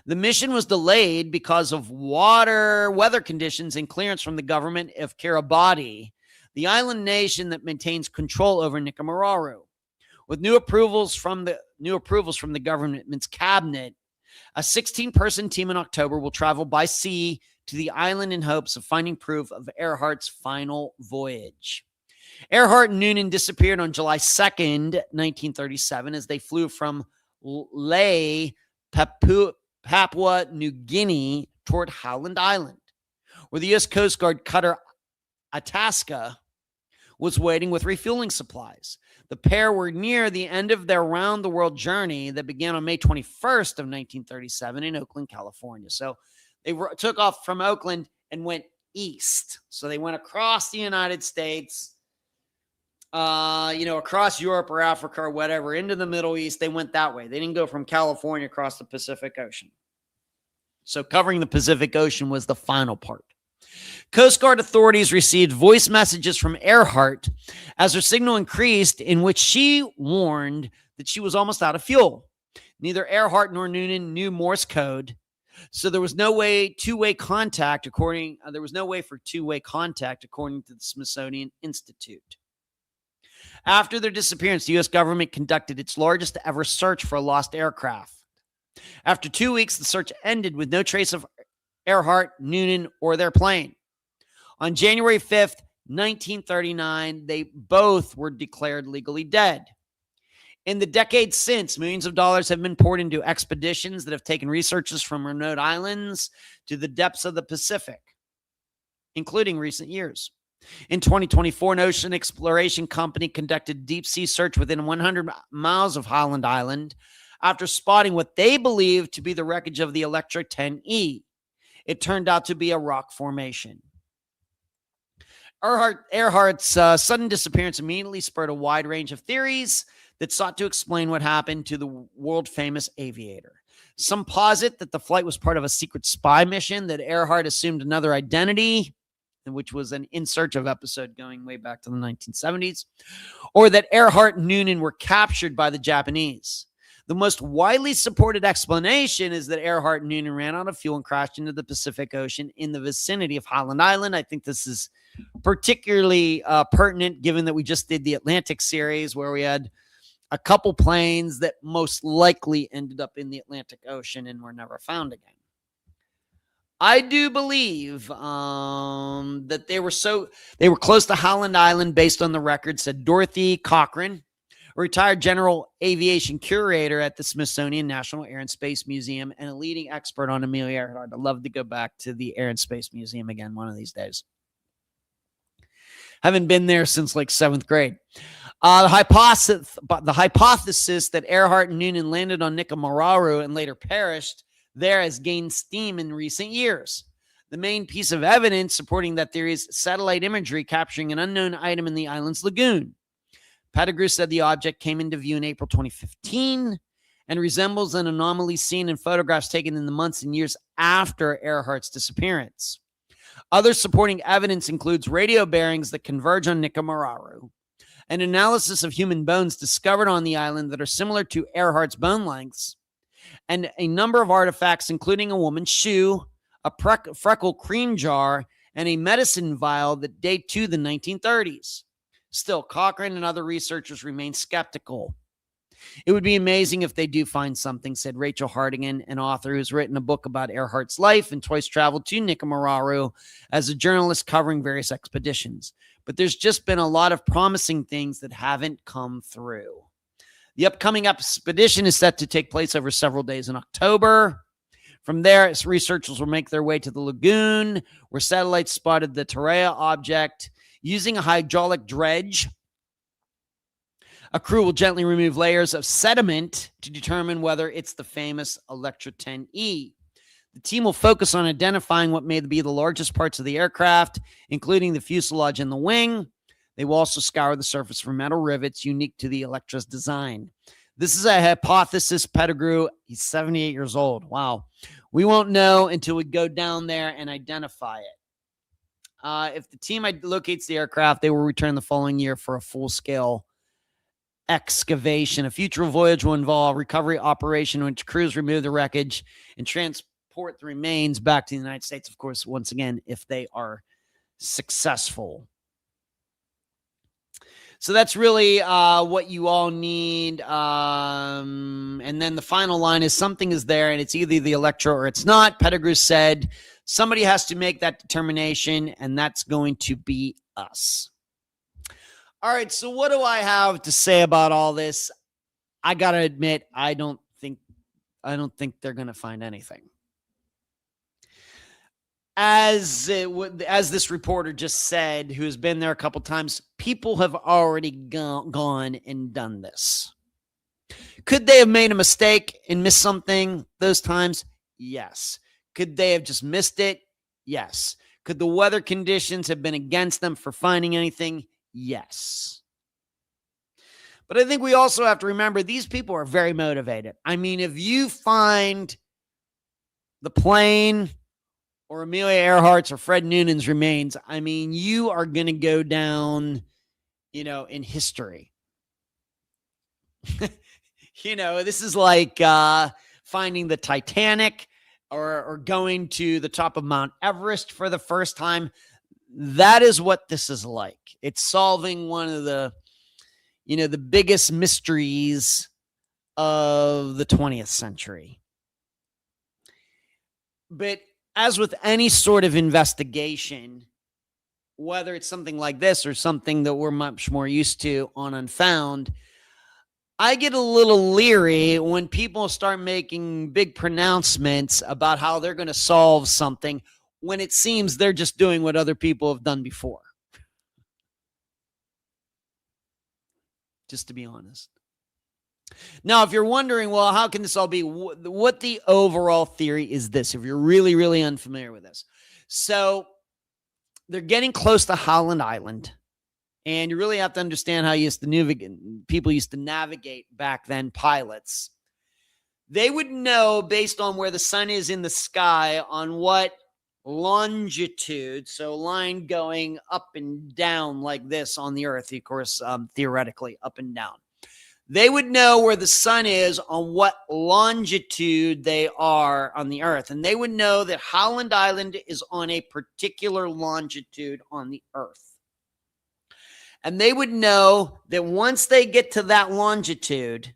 the mission was delayed because of weather conditions and clearance from the government of Kiribati, the island nation that maintains control over Nicaragua. With new approvals from the government's cabinet, a 16-person team in October will travel by sea to the island in hopes of finding proof of Earhart's final voyage. Earhart and Noonan disappeared on July 2nd, 1937, as they flew from Lae, Papua New Guinea toward Howland Island, where the U.S. Coast Guard cutter Itasca was waiting with refueling supplies. The pair were near the end of their round-the-world journey that began on May 21st of 1937 in Oakland, California. So they took off from Oakland and went east. So they went across the United States, across Europe or Africa or whatever, into the Middle East. They went that way. They didn't go from California across the Pacific Ocean. So covering the Pacific Ocean was the final part. Coast Guard authorities received voice messages from Earhart as her signal increased, in which she warned that she was almost out of fuel. Neither Earhart nor Noonan knew Morse code, so there was no way for two-way contact, according to the Smithsonian Institute. After their disappearance, the U.S. government conducted its largest ever search for a lost aircraft. After 2 weeks, the search ended with no trace of Earhart, Noonan, or their plane. On January 5th, 1939, they both were declared legally dead. In the decades since, millions of dollars have been poured into expeditions that have taken researchers from remote islands to the depths of the Pacific, including recent years. In 2024, an ocean exploration company conducted a deep-sea search within 100 miles of Howland Island after spotting what they believed to be the wreckage of the Electra 10E. It turned out to be a rock formation. Earhart's sudden disappearance immediately spurred a wide range of theories that sought to explain what happened to the world-famous aviator. Some posit that the flight was part of a secret spy mission, that Earhart assumed another identity, which was an In Search of episode going way back to the 1970s, or that Earhart and Noonan were captured by the Japanese. The most widely supported explanation is that Earhart and Noonan ran out of fuel and crashed into the Pacific Ocean in the vicinity of Howland Island. I think this is particularly pertinent given that we just did the Atlantic series where we had a couple planes that most likely ended up in the Atlantic Ocean and were never found again. I do believe that they were close to Howland Island based on the record, said Dorothy Cochran, a retired general aviation curator at the Smithsonian National Air and Space Museum and a leading expert on Amelia Earhart. I'd love to go back to the Air and Space Museum again one of these days. Haven't been there since like 7th grade. The hypothesis that Earhart and Noonan landed on Nicaragua and later perished there has gained steam in recent years. The main piece of evidence supporting that theory is satellite imagery capturing an unknown item in the island's lagoon. Pettigrew said the object came into view in April 2015 and resembles an anomaly seen in photographs taken in the months and years after Earhart's disappearance. Other supporting evidence includes radio bearings that converge on Nicaragua, an analysis of human bones discovered on the island that are similar to Earhart's bone lengths, and a number of artifacts, including a woman's shoe, a freckle cream jar, and a medicine vial that date to the 1930s. Still, Cochran and other researchers remain skeptical. It would be amazing if they do find something, said Rachel Hardigan, an author who's written a book about Earhart's life and twice traveled to Nicaragua as a journalist covering various expeditions. But there's just been a lot of promising things that haven't come through. The upcoming expedition is set to take place over several days in October. From there, researchers will make their way to the lagoon, where satellites spotted the Terrea object. Using a hydraulic dredge, a crew will gently remove layers of sediment to determine whether it's the famous Electra 10E. The team will focus on identifying what may be the largest parts of the aircraft, including the fuselage and the wing. They will also scour the surface for metal rivets unique to the Electra's design. This is a hypothesis. Pettigrew, he's 78 years old. Wow. We won't know until we go down there and identify it. If the team locates the aircraft, they will return the following year for a full-scale excavation. A future voyage will involve recovery operation in which crews remove the wreckage and transport the remains back to the United States. Of course, once again, if they are successful. So that's really what you all need. And then the final line is something is there and it's either the Electro or it's not. Pettigrew said somebody has to make that determination, and that's going to be us. All right, so what do I have to say about all this? I got to admit, I don't think they're going to find anything. As this reporter just said, who has been there a couple times, people have already gone and done this. Could they have made a mistake and missed something those times? Yes. Could they have just missed it? Yes. Could the weather conditions have been against them for finding anything? Yes. But I think we also have to remember these people are very motivated. I mean, if you find the plane or Amelia Earhart's or Fred Noonan's remains, I mean, you are going to go down, in history. This is like finding the Titanic or going to the top of Mount Everest for the first time. That is what this is like. It's solving one of the, the biggest mysteries of the 20th century. But as with any sort of investigation, whether it's something like this or something that we're much more used to on Unfound, I get a little leery when people start making big pronouncements about how they're going to solve something when it seems they're just doing what other people have done before. Just to be honest. Now, if you're wondering, well, how can this all be? What the overall theory is this, if you're really, really unfamiliar with this. So they're getting close to Howland Island. And you really have to understand how people used to navigate back then, pilots. They would know based on where the sun is in the sky on what longitude, so line going up and down like this on the earth, of course, theoretically up and down. They would know where the sun is on what longitude they are on the earth. And they would know that Howland Island is on a particular longitude on the earth. And they would know that once they get to that longitude,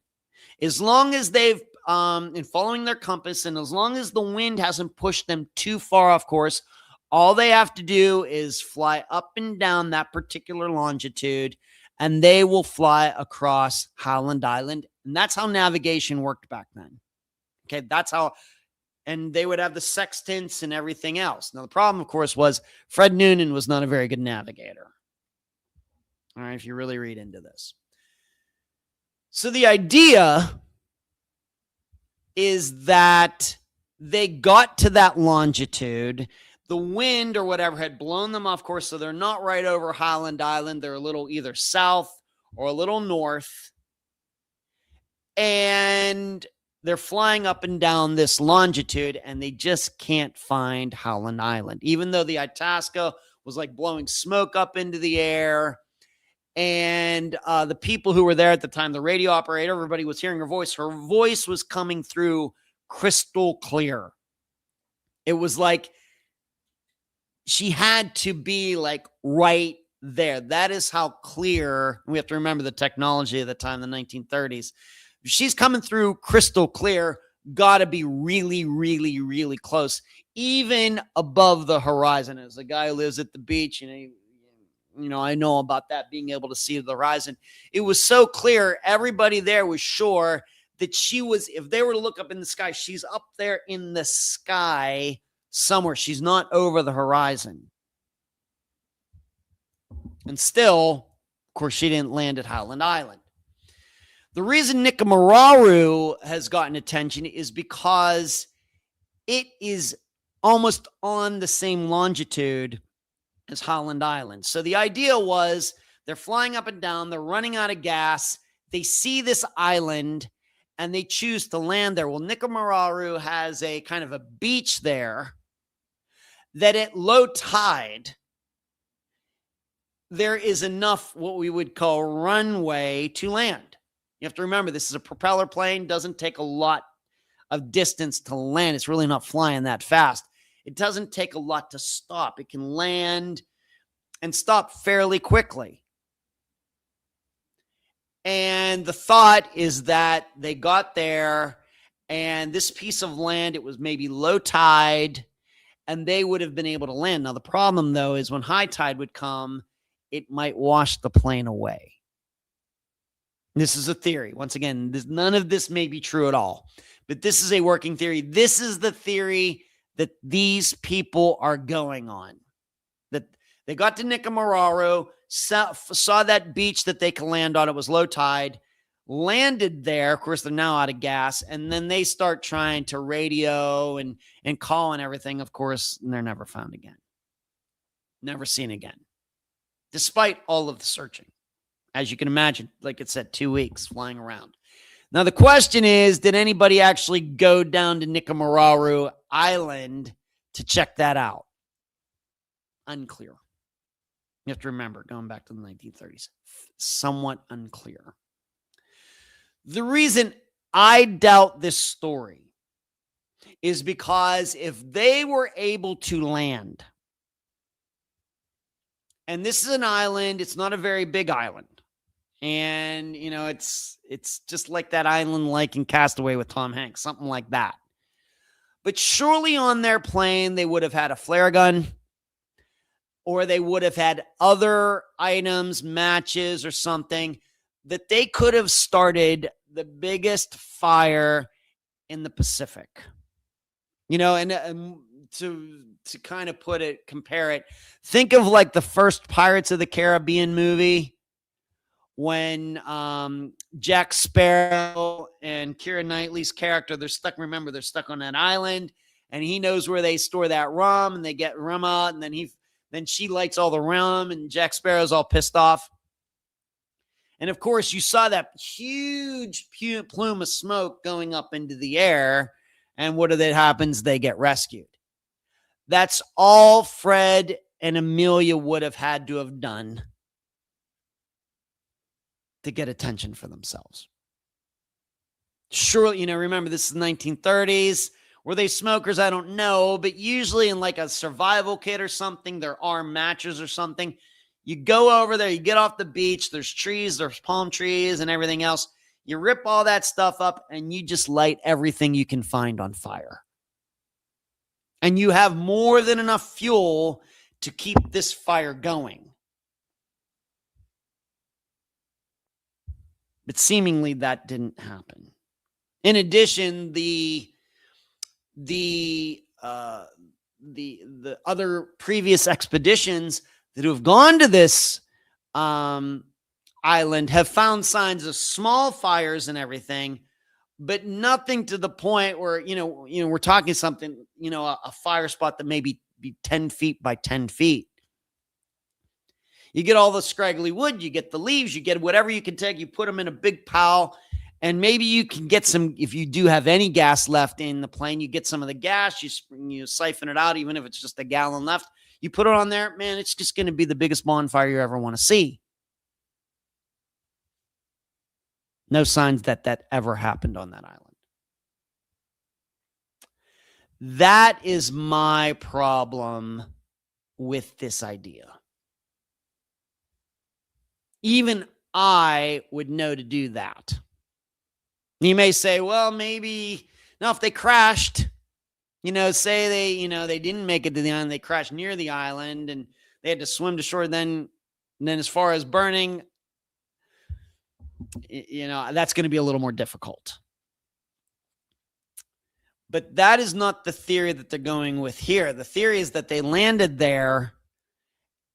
as long as they've, in following their compass, and as long as the wind hasn't pushed them too far off course, all they have to do is fly up and down that particular longitude, and they will fly across Howland Island. And that's how navigation worked back then. Okay, that's how, and they would have the sextants and everything else. Now, the problem, of course, was Fred Noonan was not a very good navigator. All right, if you really read into this. So the idea is that they got to that longitude. The wind or whatever had blown them off course, so they're not right over Howland Island. They're a little either south or a little north. And they're flying up and down this longitude, and they just can't find Howland Island. Even though the Itasca was like blowing smoke up into the air. And the people who were there at the time, the radio operator, everybody was hearing her voice. Her voice was coming through crystal clear. It was like she had to be like right there. That is how clear. We have to remember the technology at the time, the 1930s. She's coming through crystal clear. Got to be really, really, really close, even above the horizon. As a guy who lives at the beach, I know about that, being able to see the horizon. It was so clear. Everybody there was sure that she was, if they were to look up in the sky, she's up there in the sky somewhere. She's not over the horizon. And still, of course, she didn't land at Howland Island. The reason Nikamararu has gotten attention is because it is almost on the same longitude as Howland Island. So the idea was they're flying up and down, they're running out of gas, they see this island, and they choose to land there. Well, Nikamararu has a kind of a beach there that at low tide, there is enough what we would call runway to land. You have to remember, this is a propeller plane, doesn't take a lot of distance to land. It's really not flying that fast. It doesn't take a lot to stop. It can land and stop fairly quickly. And the thought is that they got there, and this piece of land, it was maybe low tide, and they would have been able to land. Now, the problem, though, is when high tide would come, it might wash the plane away. This is a theory. Once again, none of this may be true at all, but this is a working theory. This is the theory that these people are going on. That they got to Nicomararo, saw that beach that they could land on. It was low tide, landed there. Of course, they're now out of gas, and then they start trying to radio and call and everything. Of course, and they're never found again. Never seen again, despite all of the searching. As you can imagine, like it said, 2 weeks flying around. Now, the question is, did anybody actually go down to Nicomararo Island to check that out? Unclear. You have to remember, going back to the 1930s, somewhat unclear. The reason I doubt this story is because if they were able to land, and this is an island, it's not a very big island. And, you know, it's just like that island like in Castaway with Tom Hanks, something like that. But surely on their plane, they would have had a flare gun, or they would have had other items, matches or something, that they could have started the biggest fire in the Pacific. You know, and to kind of compare it, think of like the first Pirates of the Caribbean movie, when Jack Sparrow and Keira Knightley's character, they're stuck on that island, and he knows where they store that rum, and they get rum out, and then she lights all the rum, and Jack Sparrow's all pissed off. And of course, you saw that huge plume of smoke going up into the air, and what happens? They get rescued. That's all Fred and Amelia would have had to have done to get attention for themselves. Surely, you know, remember, this is the 1930s. Were they smokers? I don't know. But usually in like a survival kit or something, there are matches or something. You go over there, you get off the beach, there's trees, there's palm trees and everything else. You rip all that stuff up and you just light everything you can find on fire. And you have more than enough fuel to keep this fire going. But seemingly that didn't happen. In addition, the other previous expeditions that have gone to this island have found signs of small fires and everything, but nothing to the point where, you know, we're talking something, you know, a fire spot that maybe be 10 feet by 10 feet. You get all the scraggly wood, you get the leaves, you get whatever you can take, you put them in a big pile, and maybe you can get some, if you do have any gas left in the plane, you get some of the gas, you siphon it out, even if it's just a gallon left, you put it on there, man, it's just going to be the biggest bonfire you ever want to see. No signs that ever happened on that island. That is my problem with this idea. Even I would know to do that. You may say, well, maybe, now if they crashed, you know, say they didn't make it to the island, they crashed near the island and they had to swim to shore, then as far as burning, you know, that's going to be a little more difficult. But that is not the theory that they're going with here. The theory is that they landed there,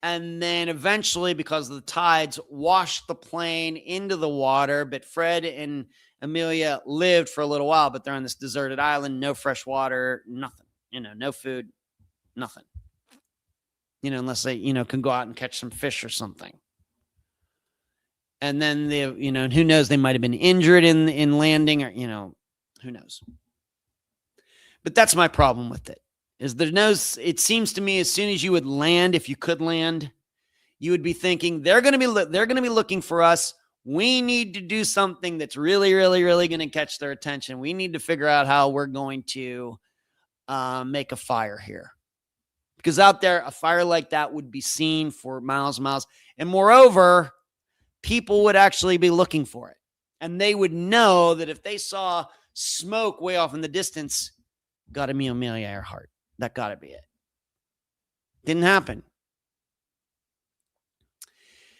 and then eventually, because of the tides, washed the plane into the water. But Fred and Amelia lived for a little while, but they're on this deserted island, no fresh water, nothing, you know, no food, nothing, you know, unless they, you know, can go out and catch some fish or something. And then they, you know, who knows, they might have been injured in landing, or, you know, who knows. But that's my problem with it. Is there no, it seems to me as soon as you would land, if you could land, you would be thinking they're going to be looking for us. We need to do something that's really, really, really going to catch their attention. We need to figure out how we're going to make a fire here. Because out there, a fire like that would be seen for miles and miles. And moreover, people would actually be looking for it. And they would know that if they saw smoke way off in the distance, got to be Amelia Earhart. That got to be it. Didn't happen.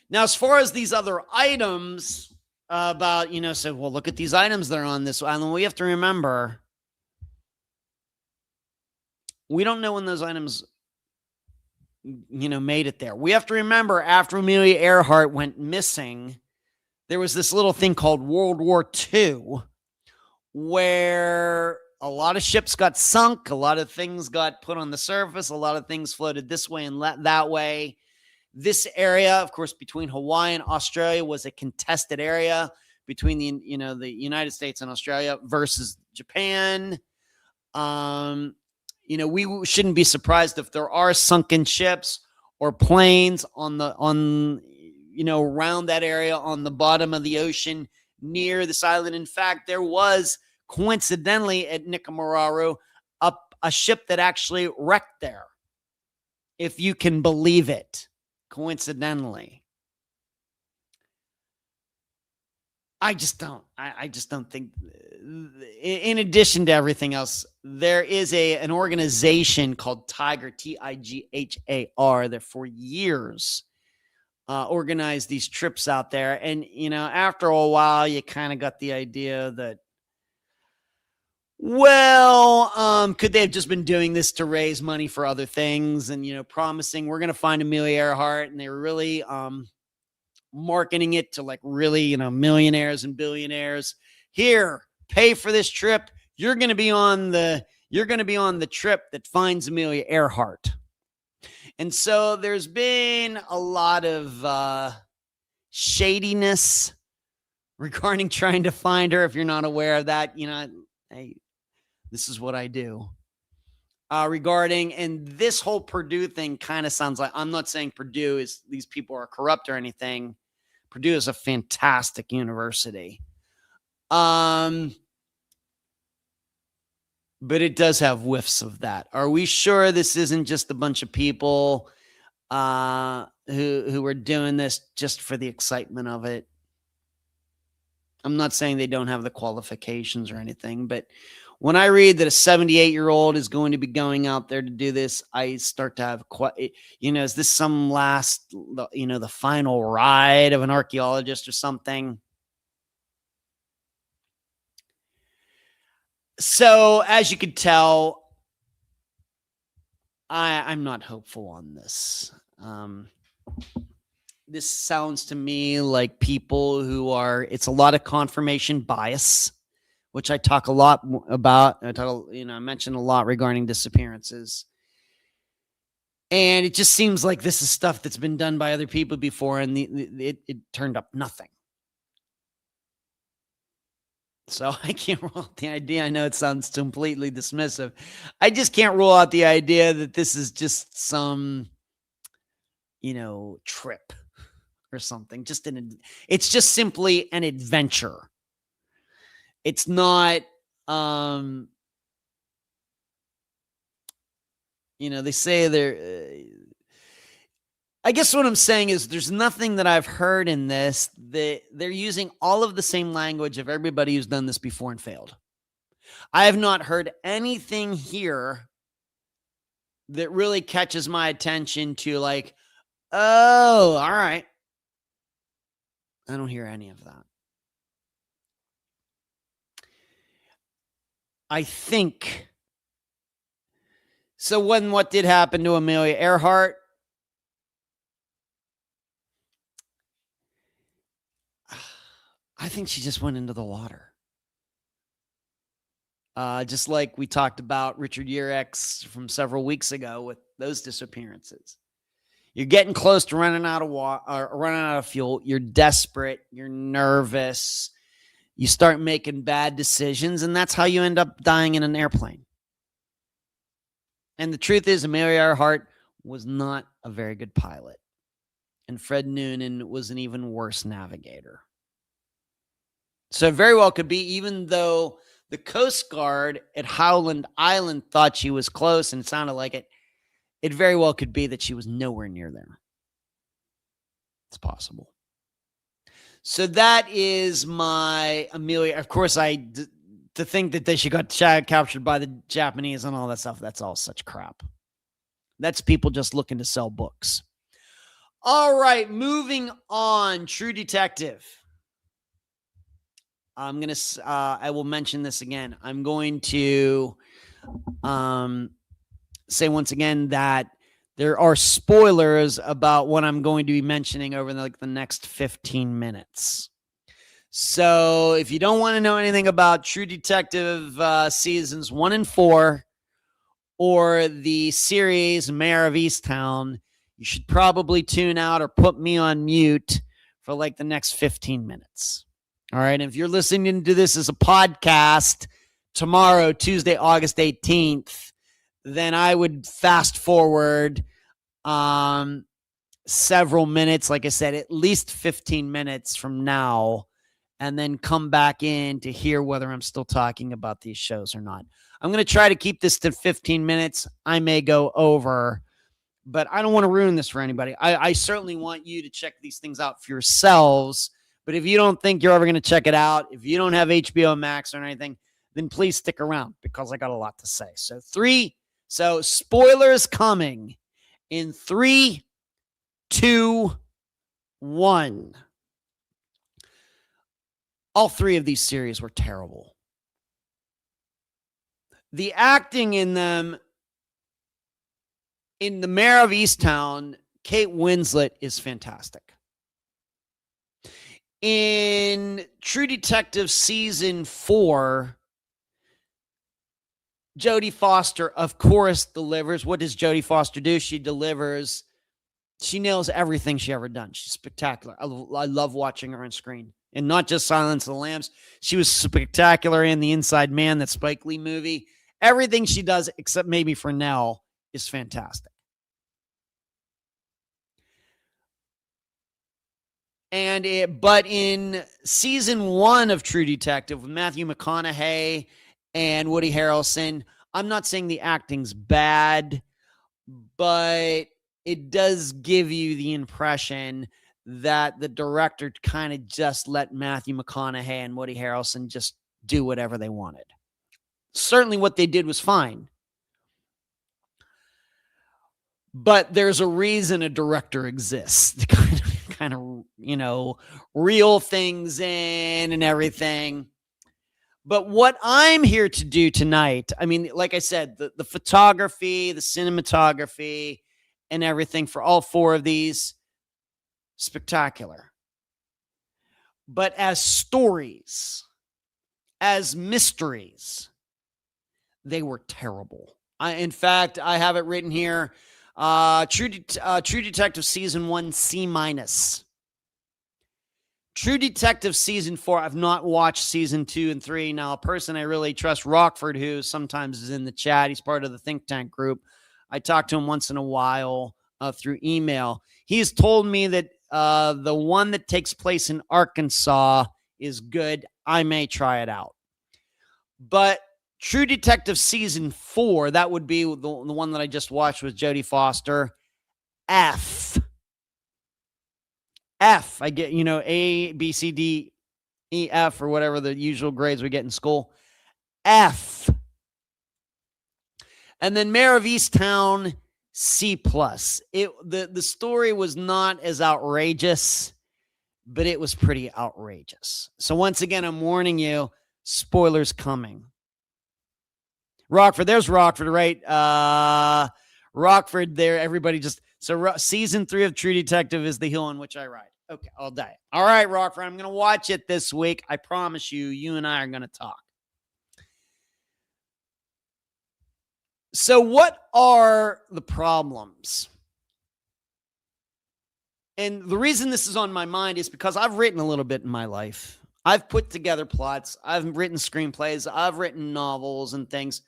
Now, as far as these other items about, well, look at these items that are on this island. We have to remember, we don't know when those items, made it there. We have to remember after Amelia Earhart went missing, there was this little thing called World War II where a lot of ships got sunk. A lot of things got put on the surface. A lot of things floated this way and that way. This area, of course, between Hawaii and Australia was a contested area between the United States and Australia versus Japan. We shouldn't be surprised if there are sunken ships or planes around that area on the bottom of the ocean near this island. In fact, there was coincidentally at Nikamararu a ship that actually wrecked there, if you can believe it. Coincidentally. I just don't think, in addition to everything else, there is an organization called Tiger, Tighar, that for years organized these trips out there. And, after a while, you kind of got the idea that, could they have just been doing this to raise money for other things and, promising we're going to find Amelia Earhart, and they were really marketing it to like really, millionaires and billionaires. Here, pay for this trip. You're going to be on the trip that finds Amelia Earhart. And so there's been a lot of shadiness regarding trying to find her. If you're not aware of that, hey, this is what I do. Regarding, and this whole Purdue thing kind of sounds like, I'm not saying Purdue is, these people are corrupt or anything. Purdue is a fantastic university. But it does have whiffs of that. Are we sure this isn't just a bunch of people who are doing this just for the excitement of it? I'm not saying they don't have the qualifications or anything, but when I read that a 78-year-old is going to be going out there to do this, I start to have, is this some last, the final ride of an archaeologist or something? So, as you could tell, I'm not hopeful on this. This sounds to me like people who it's a lot of confirmation bias, which I talk a lot about. I mentioned a lot regarding disappearances. And it just seems like this is stuff that's been done by other people before, and it turned up nothing. So I can't rule out the idea. I know it sounds completely dismissive. I just can't rule out the idea that this is just some, trip or something. It's just simply an adventure. It's not, they say I guess what I'm saying is there's nothing that I've heard in this that they're using all of the same language of everybody who's done this before and failed. I have not heard anything here that really catches my attention to like, oh, all right. I don't hear any of that. I think. So what did happen to Amelia Earhart? I think she just went into the water. Just like we talked about Richard Urex from several weeks ago with those disappearances. You're getting close to running out of water, running out of fuel. You're desperate. You're nervous. You start making bad decisions, and that's how you end up dying in an airplane. And the truth is, Amelia Earhart was not a very good pilot. And Fred Noonan was an even worse navigator. So it very well could be, even though the Coast Guard at Howland Island thought she was close and it sounded like it, it very well could be that she was nowhere near there. It's possible. So that is my Amelia. Of course, to think that she got captured by the Japanese and all that stuff, that's all such crap. That's people just looking to sell books. All right, moving on. True Detective. I will mention this again. I'm going to say once again that there are spoilers about what I'm going to be mentioning over the next 15 minutes. So if you don't want to know anything about True Detective seasons 1 and 4 or the series Mayor of Easttown, you should probably tune out or put me on mute for the next 15 minutes. All right. And if you're listening to this as a podcast tomorrow, Tuesday, August 18th, then I would fast forward several minutes, like I said, at least 15 minutes from now, and then come back in to hear whether I'm still talking about these shows or not. I'm going to try to keep this to 15 minutes. I may go over, but I don't want to ruin this for anybody. I certainly want you to check these things out for yourselves. But if you don't think you're ever going to check it out, if you don't have HBO Max or anything, then please stick around because I got a lot to say. So spoilers coming in 3, 2, 1. All 3 of these series were terrible. The acting in them, in the Mayor of Easttown, Kate Winslet is fantastic. In True Detective season 4, Jodie Foster, of course, delivers. What does Jodie Foster do? She delivers. She nails everything she ever done. She's spectacular. I love watching her on screen. And not just Silence of the Lambs. She was spectacular in The Inside Man, that Spike Lee movie. Everything she does, except maybe for Nell, is fantastic. But in season 1 of True Detective with Matthew McConaughey and Woody Harrelson, I'm not saying the acting's bad, but it does give you the impression that the director kind of just let Matthew McConaughey and Woody Harrelson just do whatever they wanted. Certainly what they did was fine. But there's a reason a director exists to kind of, reel things in and everything. But what I'm here to do tonight, I mean, like I said, the photography, the cinematography, and everything for all 4 of these, spectacular. But as stories, as mysteries, they were terrible. In fact, I have it written here. True Detective season 1, C-. True Detective season 4, I've not watched season 2 and 3. Now, a person I really trust, Rockford, who sometimes is in the chat. He's part of the think tank group. I talk to him once in a while through email. He's told me that the one that takes place in Arkansas is good. I may try it out. But True Detective season 4, that would be the one that I just watched with Jodie Foster. F. I get, A, B, C, D, E, F, or whatever the usual grades we get in school. F. And then Mayor of Easttown, C+. The story was not as outrageous, but it was pretty outrageous. So once again, I'm warning you, spoilers coming. Rockford, there's Rockford, right? Rockford there, everybody just, so season 3 of True Detective is the hill on which I ride. Okay, I'll die. All right, Rockford, I'm going to watch it this week. I promise you and I are going to talk. So what are the problems? And the reason this is on my mind is because I've written a little bit in my life. I've put together plots. I've written screenplays. I've written novels and things.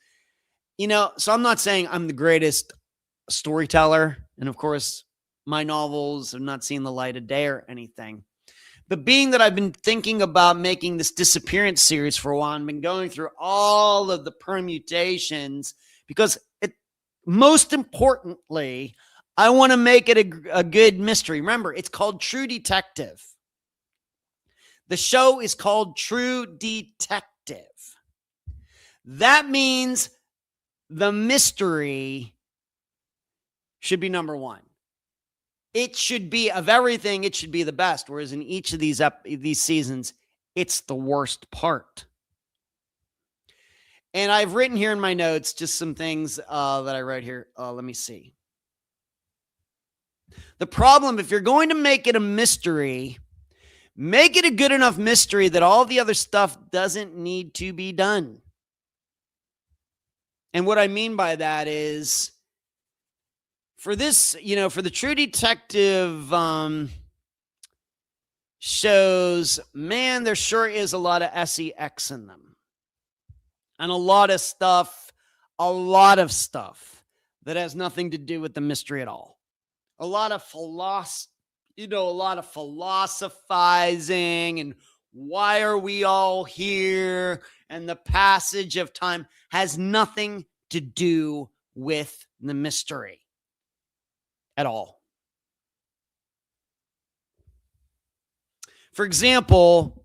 So I'm not saying I'm the greatest storyteller. And of course, my novels have not seen the light of day or anything. But being that I've been thinking about making this disappearance series for a while, I've been going through all of the permutations because most importantly, I want to make it a good mystery. Remember, it's called True Detective. The show is called True Detective. That means the mystery should be number one. It should be, of everything, it should be the best. Whereas in each of these seasons, it's the worst part. And I've written here in my notes just some things that I wrote here. Let me see. The problem, if you're going to make it a mystery, make it a good enough mystery that all the other stuff doesn't need to be done. And what I mean by that is, for this, for the True Detective shows, man, there sure is a lot of sex in them. And a lot of stuff that has nothing to do with the mystery at all. A lot of philosophizing and why are we all here? And the passage of time has nothing to do with the mystery at all. For example,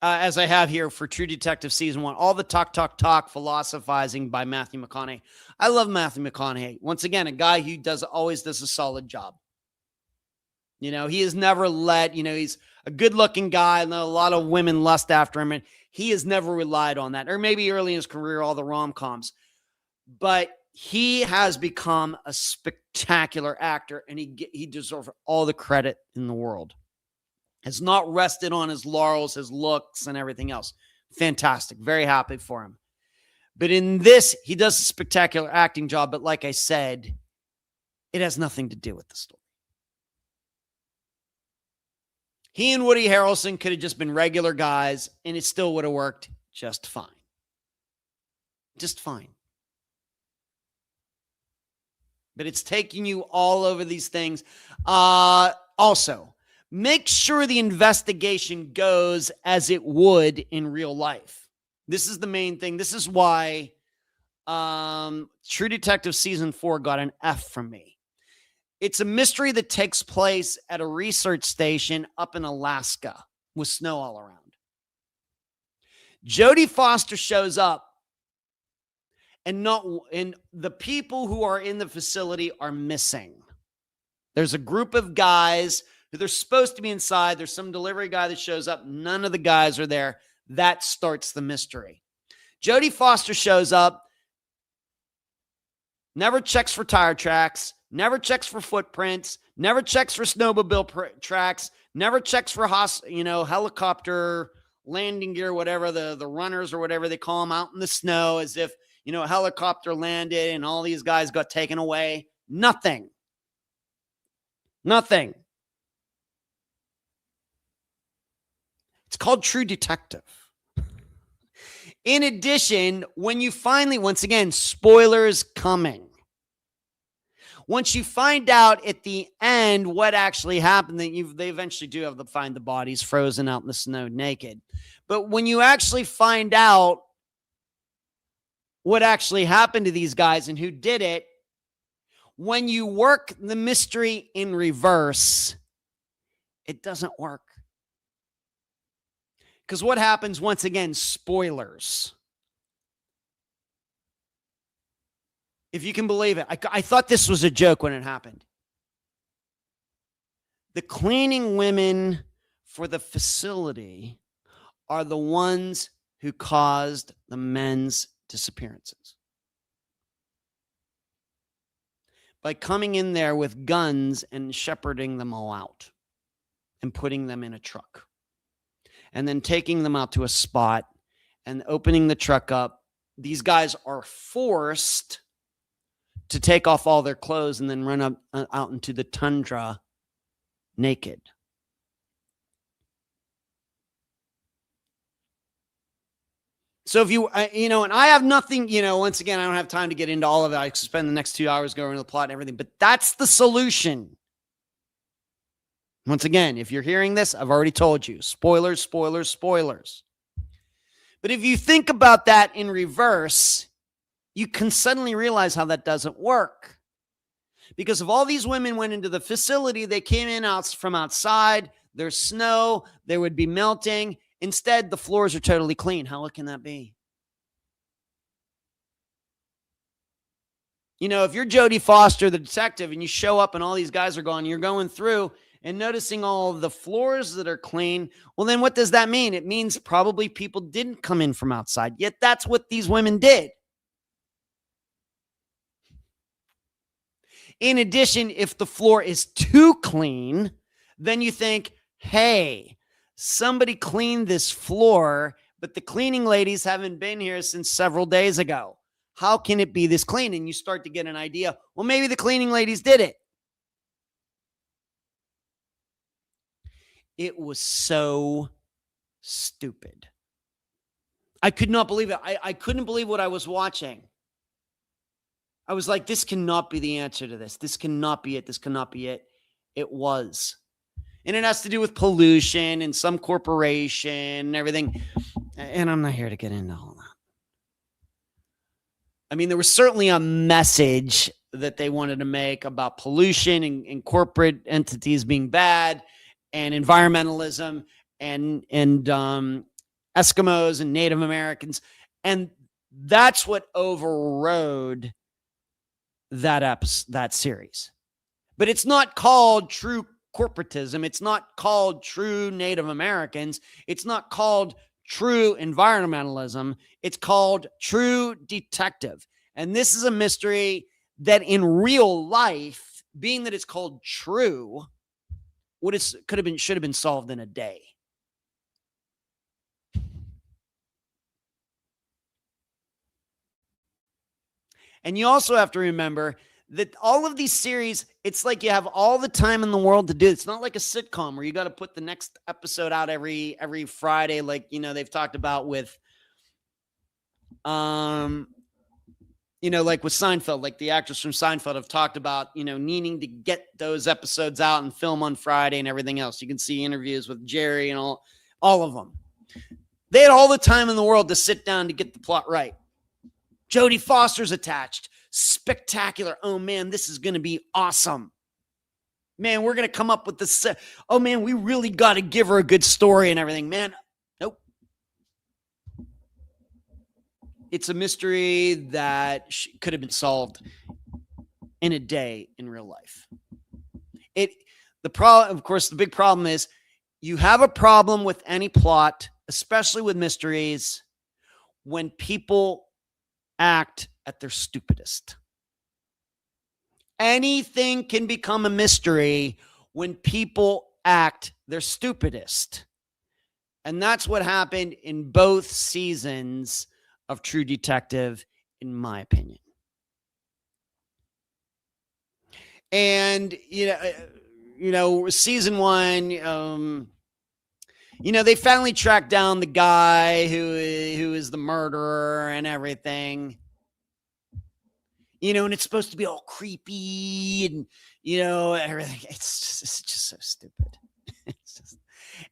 as I have here for True Detective Season 1, all the talk, philosophizing by Matthew McConaughey. I love Matthew McConaughey. Once again, a guy who always does a solid job. He has never he's a good-looking guy, and a lot of women lust after him, and he has never relied on that. Or maybe early in his career, all the rom-coms. But he has become a spectacular actor, and he deserves all the credit in the world. Has not rested on his laurels, his looks, and everything else. Fantastic. Very happy for him. But in this, he does a spectacular acting job. But like I said, it has nothing to do with the story. He and Woody Harrelson could have just been regular guys, and it still would have worked just fine. Just fine. But it's taking you all over these things. Also, make sure the investigation goes as it would in real life. This is the main thing. This is why True Detective Season 4 got an F from me. It's a mystery that takes place at a research station up in Alaska with snow all around. Jodie Foster shows up, and the people who are in the facility are missing. There's a group of guys who they're supposed to be inside. There's some delivery guy that shows up. None of the guys are there. That starts the mystery. Jodie Foster shows up, never checks for tire tracks, never checks for footprints, never checks for snowmobile tracks, never checks for helicopter landing gear, whatever, the runners or whatever they call them out in the snow, as if, a helicopter landed and all these guys got taken away. Nothing. It's called True Detective. In addition, when you finally, once again, spoilers coming. Once you find out at the end what actually happened, then they eventually do have to find the bodies frozen out in the snow naked. But when you actually find out what actually happened to these guys and who did it, when you work the mystery in reverse, it doesn't work. Because what happens, once again, spoilers. If you can believe it. I thought this was a joke when it happened. The cleaning women for the facility are the ones who caused the men's disappearances. By coming in there with guns and shepherding them all out and putting them in a truck. And then taking them out to a spot and opening the truck up. These guys are forced to take off all their clothes and then run out into the tundra naked. So if and I have nothing, once again, I don't have time to get into all of it. I spend the next 2 hours going into the plot and everything, but that's the solution. Once again, if you're hearing this, I've already told you. Spoilers, spoilers, spoilers. But if you think about that in reverse, you can suddenly realize how that doesn't work. Because if all these women went into the facility, they came in from outside, there's snow, there would be melting. Instead, the floors are totally clean. How can that be? You know, if you're Jodie Foster, the detective, and you show up and all these guys are gone, you're going through and noticing all of the floors that are clean, well, then what does that mean? It means probably people didn't come in from outside, yet that's what these women did. In addition, if the floor is too clean, then you think, hey, somebody cleaned this floor, but the cleaning ladies haven't been here since several days ago. How can it be this clean? And you start to get an idea. Well, maybe the cleaning ladies did it. It was so stupid. I could not believe it. I couldn't believe what I was watching. I was like, this cannot be the answer to this. This cannot be it. This cannot be it. It was. And it has to do with pollution and some corporation and everything. And I'm not here to get into all that. I mean, there was certainly a message that they wanted to make about pollution and corporate entities being bad and environmentalism and Eskimos and Native Americans. And that's what overrode that series. But it's not called True Corporatism. It's not called True Native Americans. It's not called True Environmentalism. It's called True Detective. And this is a mystery that in real life, being that it's called True, should have been solved in a day. And you also have to remember that all of these series, it's like you have all the time in the world to do it. It's not like a sitcom where you got to put the next episode out every Friday, like, you know, they've talked about with, you know, like with Seinfeld, like the actors from Seinfeld have talked about, you know, needing to get those episodes out and film on Friday and everything else. You can see interviews with Jerry and all of them. They had all the time in the world to sit down to get the plot right. Jodie Foster's attached. Spectacular. Oh, man, this is going to be awesome. Man, we're going to come up with this. Oh, man, we really got to give her a good story and everything. Man, nope. It's a mystery that could have been solved in a day in real life. The problem, of course, the big problem is you have a problem with any plot, especially with mysteries, when people act at their stupidest. Anything can become a mystery when people act their stupidest. And that's what happened in both seasons of True Detective, in my opinion. And, you know, season one, you know, they finally tracked down the guy who is the murderer and everything. You know, and it's supposed to be all creepy and, you know, everything. It's just so stupid.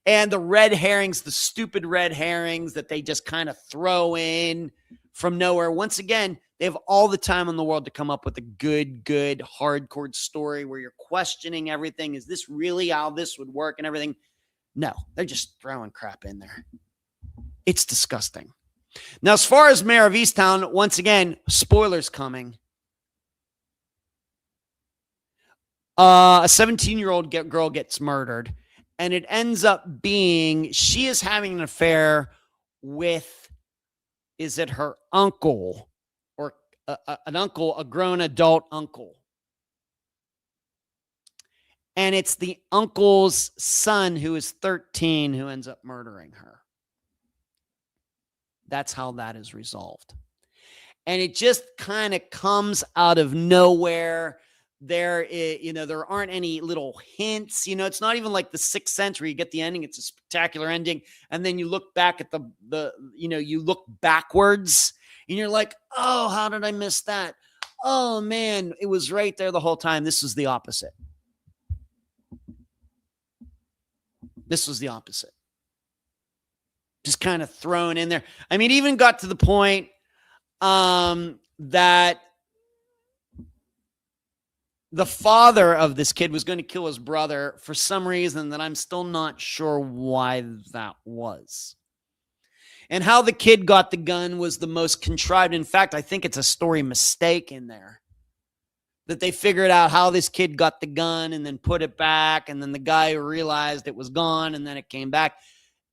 And the red herrings, the stupid red herrings that they just kind of throw in from nowhere. Once again, they have all the time in the world to come up with a good hardcore story where you're questioning everything. Is this really how this would work and everything? No, they're just throwing crap in there. It's disgusting. Now, as far as Mayor of Easttown, once again, spoilers coming. A 17-year-old girl gets murdered, and it ends up being she is having an affair with, is it her uncle or an uncle, a grown adult uncle? And it's the uncle's son, who is 13, who ends up murdering her. That's how that is resolved. And it just kind of comes out of nowhere. There aren't any little hints. You know, it's not even like The Sixth Sense where you get the ending. It's a spectacular ending. And then you look back at you look backwards and you're like, oh, how did I miss that? Oh, man, it was right there the whole time. This was the opposite. This was the opposite. Just kind of thrown in there. I mean, even got to the point that the father of this kid was going to kill his brother for some reason that I'm still not sure why that was. And how the kid got the gun was the most contrived. In fact, I think it's a story mistake in there. That they figured out how this kid got the gun and then put it back. And then the guy realized it was gone and then it came back.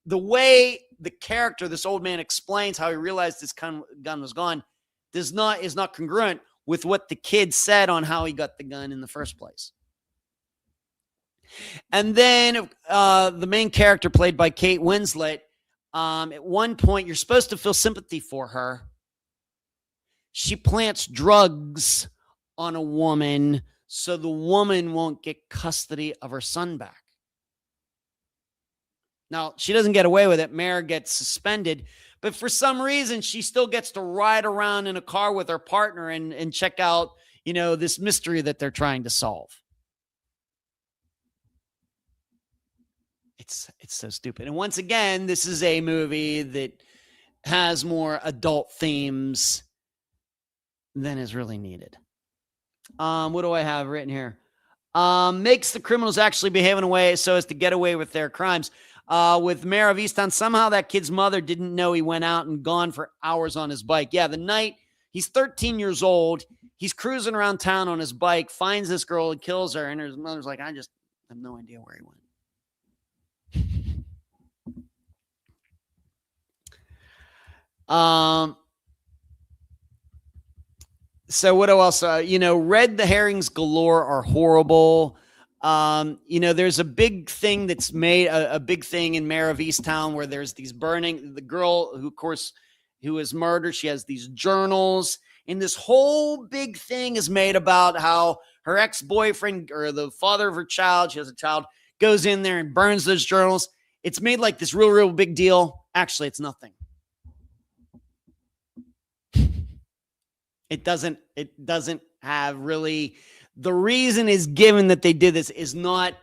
The way the character, this old man, explains how he realized this gun was gone is not congruent with what the kid said on how he got the gun in the first place. And then the main character, played by Kate Winslet, at one point, you're supposed to feel sympathy for her. She plants drugs on a woman so the woman won't get custody of her son back. Now, she doesn't get away with it. Mare gets suspended. But for some reason, she still gets to ride around in a car with her partner and check out, this mystery that they're trying to solve. It's so stupid. And once again, this is a movie that has more adult themes than is really needed. What do I have written here? Makes the criminals actually behave in a way so as to get away with their crimes. With Mayor of Easttown, somehow that kid's mother didn't know he went out and gone for hours on his bike. Yeah, the night, he's 13 years old. He's cruising around town on his bike, finds this girl and kills her. And his mother's like, I just have no idea where he went. So what else? Red herrings galore are horrible. There's a big thing that's made a big thing in Mare of Easttown where there's these burning, the girl who is murdered. She has these journals, and this whole big thing is made about how her ex-boyfriend or the father of her child, she has a child, goes in there and burns those journals. It's made like this real big deal. Actually, it's nothing. It doesn't have really, the reason is given that they did this is not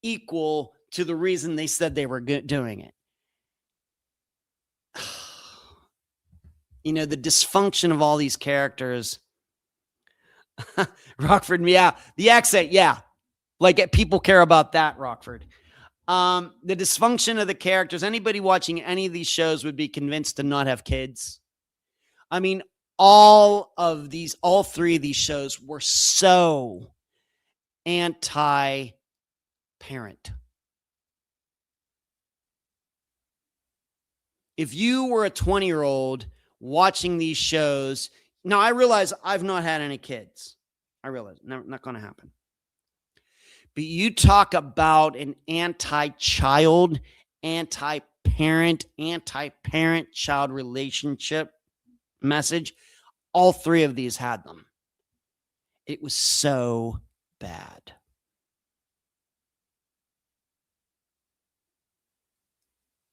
equal to the reason they said they were doing it. The dysfunction of all these characters. Rockford, yeah. The accent, yeah. Like, people care about that, Rockford. The dysfunction of the characters. Anybody watching any of these shows would be convinced to not have kids. I mean, all three of these shows were so anti-parent. If you were a 20-year-old watching these shows, now I realize I've not had any kids. I realize not going to happen. But you talk about an anti-child, anti-parent child relationship message. All three of these had them. It was so bad.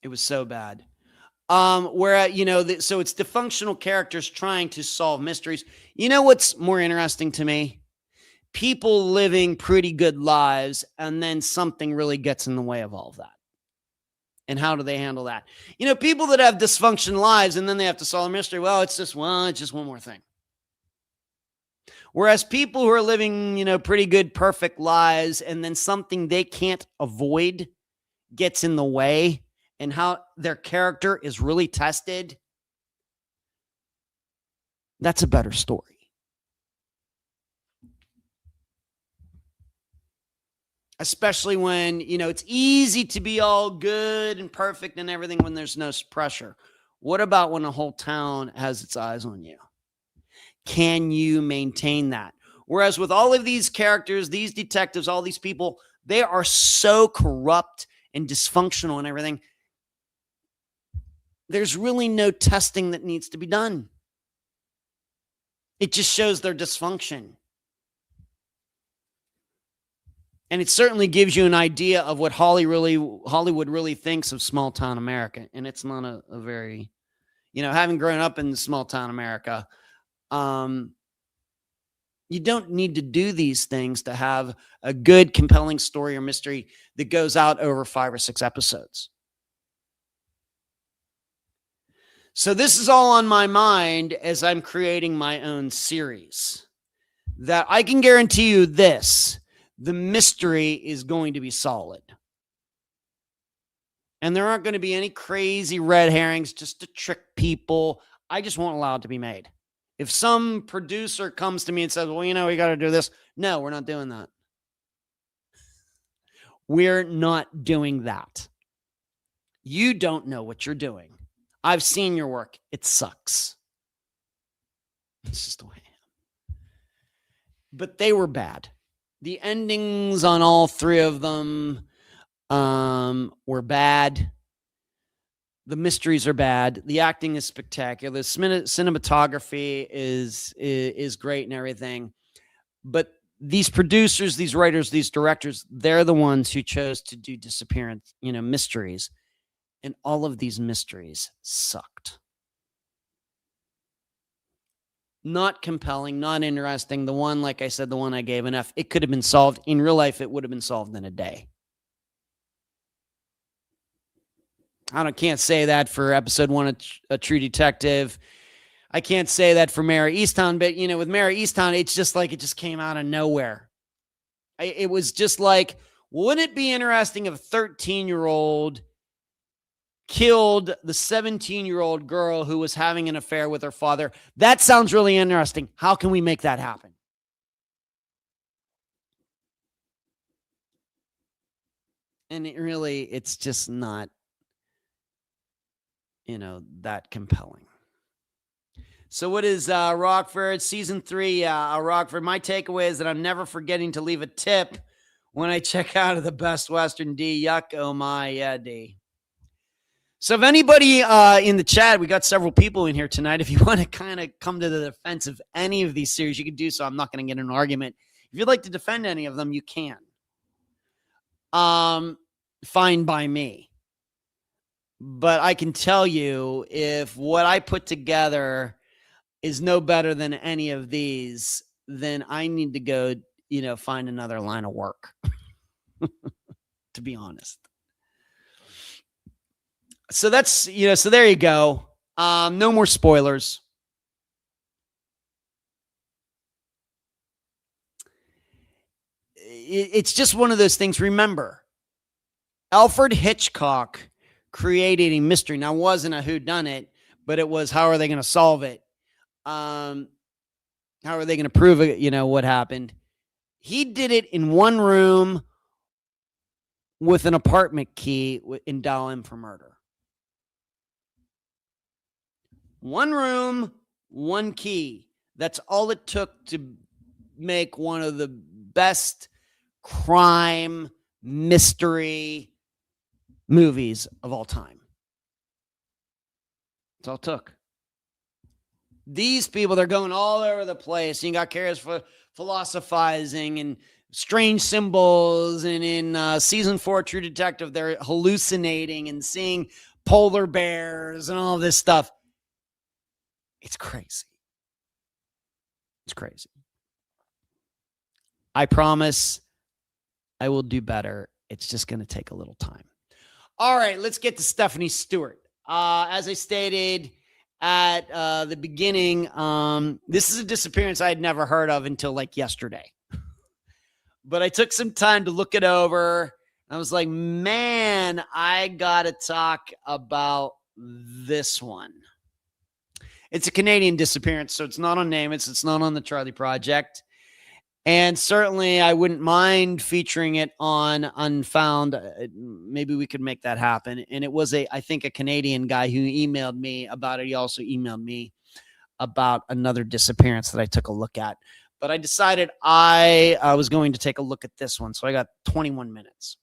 It was so bad. So it's dysfunctional characters trying to solve mysteries. You know what's more interesting to me? People living pretty good lives, and then something really gets in the way of all of that. And how do they handle that? People that have dysfunctional lives and then they have to solve a mystery. Well, it's just one more thing. Whereas people who are living, pretty good, perfect lives, and then something they can't avoid gets in the way, and how their character is really tested, that's a better story. Especially when, it's easy to be all good and perfect and everything when there's no pressure. What about when a whole town has its eyes on you? Can you maintain that? Whereas with all of these characters, these detectives, all these people, they are so corrupt and dysfunctional and everything. There's really no testing that needs to be done. It just shows their dysfunction. And it certainly gives you an idea of what Hollywood really thinks of small town America. And it's not a very, having grown up in small town America, You don't need to do these things to have a good, compelling story or mystery that goes out over 5 or 6 episodes. So this is all on my mind as I'm creating my own series. That I can guarantee you this, the mystery is going to be solid. And there aren't going to be any crazy red herrings just to trick people. I just won't allow it to be made. If some producer comes to me and says, well, you know, we got to do this. No, we're not doing that. We're not doing that. You don't know what you're doing. I've seen your work. It sucks. It's just the way I am. But they were bad. The endings on all 3 of them were bad. The mysteries are bad. The acting is spectacular. The cinematography is great and everything. But these producers, these writers, these directors, they're the ones who chose to do disappearance, mysteries. And all of these mysteries sucked. Not compelling, not interesting. The one, like I said, the one I gave an F, it could have been solved. In real life, it would have been solved in a day. Can't say that for episode 1 of A True Detective. I can't say that for Mare Easttown, but, with Mare Easttown, it's just like it just came out of nowhere. It was just like, wouldn't it be interesting if a 13-year-old killed the 17-year-old girl who was having an affair with her father? That sounds really interesting. How can we make that happen? And it's just not, that compelling. So what is Rockford season 3? Rockford, my takeaway is that I'm never forgetting to leave a tip when I check out of the Best Western. D. Yuck. Oh my, yeah, D. So if anybody in the chat, we got several people in here tonight. If you want to kind of come to the defense of any of these series, you can do so. I'm not going to get in an argument. If you'd like to defend any of them, you can. Fine by me. But I can tell you, if what I put together is no better than any of these, then I need to go, find another line of work, to be honest. So that's, so there you go. No more spoilers. It's just one of those things. Remember, Alfred Hitchcock created a mystery. Now, it wasn't a whodunit, but it was, how are they going to solve it? How are they going to prove it? What happened? He did it in one room with an apartment key in Dial M for Murder. One room, one key. That's all it took to make one of the best crime mystery movies of all time. That's all it took. These people, they're going all over the place. You got characters for philosophizing and strange symbols. And in season 4, True Detective, they're hallucinating and seeing polar bears and all this stuff. It's crazy. It's crazy. I promise I will do better. It's just going to take a little time. All right, let's get to Stephanie Stewart. As I stated at the beginning, this is a disappearance I had never heard of until like yesterday. But I took some time to look it over. I was like, man, I got to talk about this one. It's a Canadian disappearance, so it's not on Namath. It's not on the Charlie Project. And certainly I wouldn't mind featuring it on Unfound. Maybe we could make that happen. And it was I think a Canadian guy who emailed me about it. He also emailed me about another disappearance that I took a look at. But I decided I was going to take a look at this one. So I got 21 minutes.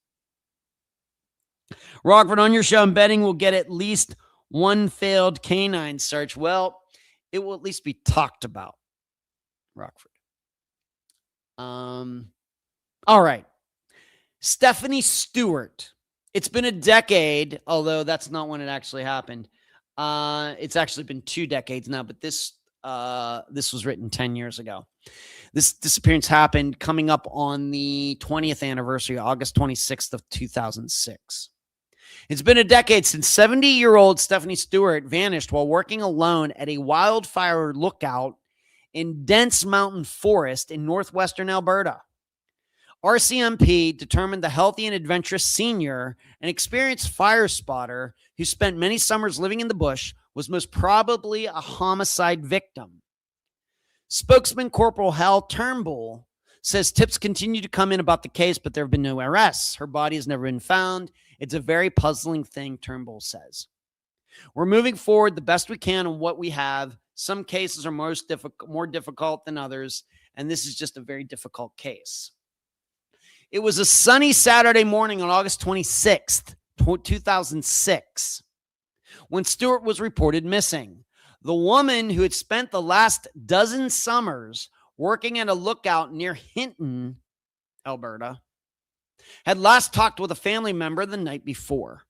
Rockford, on your show, I'm betting we'll get at least one failed canine search. Well, it will at least be talked about, Rockford. All right. Stephanie Stewart. It's been a decade, although that's not when it actually happened. It's actually been 2 decades now, but this This was written 10 years ago. This disappearance happened coming up on the 20th anniversary, August 26th of 2006. It's been a decade since 70-year-old Stephanie Stewart vanished while working alone at a wildfire lookout in dense mountain forest in northwestern Alberta. RCMP determined the healthy and adventurous senior, an experienced fire spotter who spent many summers living in the bush, was most probably a homicide victim. Spokesman Corporal Hal Turnbull says tips continue to come in about the case, but there have been no arrests. Her body has never been found. It's a very puzzling thing, Turnbull says. We're moving forward the best we can on what we have. Some cases are more difficult than others, and this is just a very difficult case. It was a sunny Saturday morning on August 26th, 2006, when Stewart was reported missing. The woman who had spent the last dozen summers working at a lookout near Hinton, Alberta, had last talked with a family member the night before.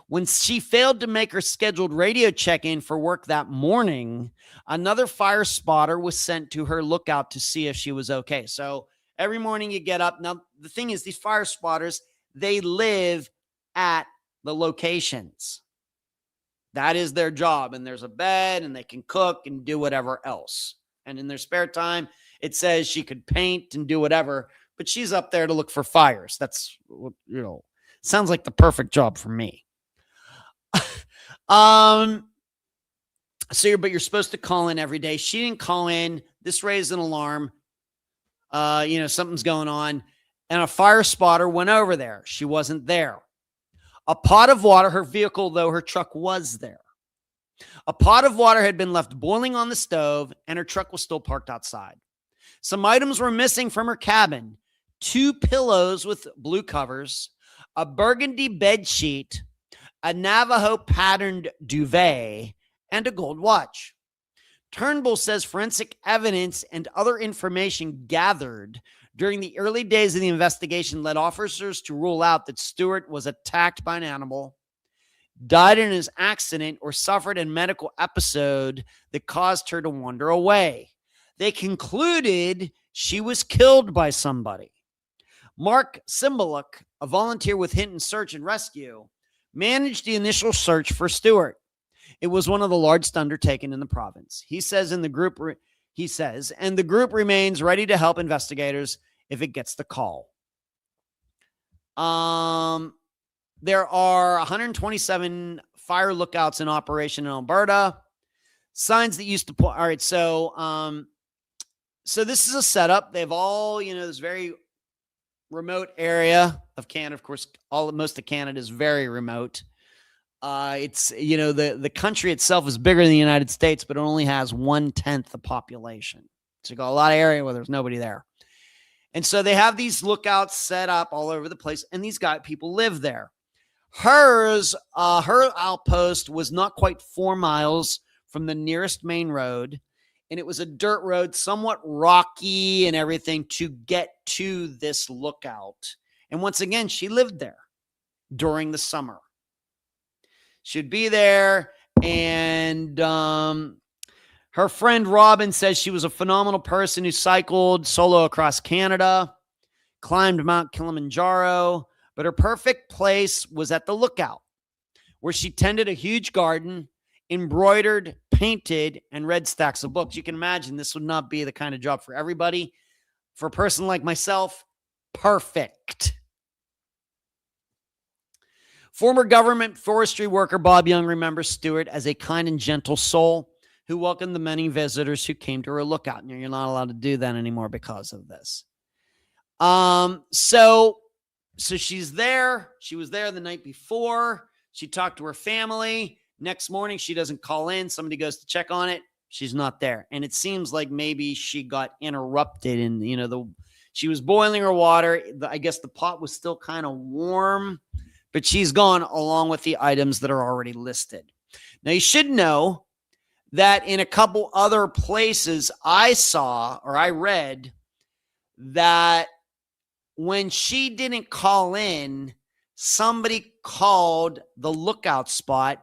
When she failed to make her scheduled radio check-in for work that morning, another fire spotter was sent to her lookout to see if she was okay. So every morning you get up. Now, the thing is, these fire spotters, they live at the locations. That is their job. And there's a bed and they can cook and do whatever else. And in their spare time, it says she could paint and do whatever, but she's up there to look for fires. That's, sounds like the perfect job for me. But you're supposed to call in every day. She didn't call in. This raised an alarm. Something's going on. And a fire spotter went over there. She wasn't there. A pot of water, her vehicle, though, her truck was there. A pot of water had been left boiling on the stove, and her truck was still parked outside. Some items were missing from her cabin: 2 pillows with blue covers, a burgundy bed sheet, a Navajo patterned duvet, and a gold watch. Turnbull says forensic evidence and other information gathered during the early days of the investigation led officers to rule out that Stewart was attacked by an animal, died in his accident, or suffered a medical episode that caused her to wander away. They concluded she was killed by somebody. Mark Cymbaluk, a volunteer with Hinton Search and Rescue, managed the initial search for Stewart. It was one of the largest undertaken in the province. He says, and the group remains ready to help investigators if it gets the call. There are 127 fire lookouts in operation in Alberta. Signs that used to point. All right, so this is a setup. They've all, this very remote area of Canada. Of course, most of Canada is very remote. It's, the country itself is bigger than the United States, but it only has 1/10 the population. So you got a lot of area where there's nobody there. And so they have these lookouts set up all over the place, and these people live there. Her outpost was not quite 4 miles from the nearest main road, and it was a dirt road, somewhat rocky and everything, to get to this lookout. And once again, she lived there during the summer. She'd be there, and her friend Robin says she was a phenomenal person who cycled solo across Canada, climbed Mount Kilimanjaro, but her perfect place was at the lookout, where she tended a huge garden, embroidered, painted, and read stacks of books. You can imagine this would not be the kind of job for everybody. For a person like myself, perfect. Former government forestry worker Bob Young remembers Stewart as a kind and gentle soul who welcomed the many visitors who came to her lookout. And you're not allowed to do that anymore because of this. So she's there. She was there the night before. She talked to her family. Next morning, she doesn't call in. Somebody goes to check on it. She's not there. And it seems like maybe she got interrupted and, she was boiling her water. I guess the pot was still kind of warm, but she's gone along with the items that are already listed. Now, you should know that in a couple other places I read that when she didn't call in, somebody called the lookout spot.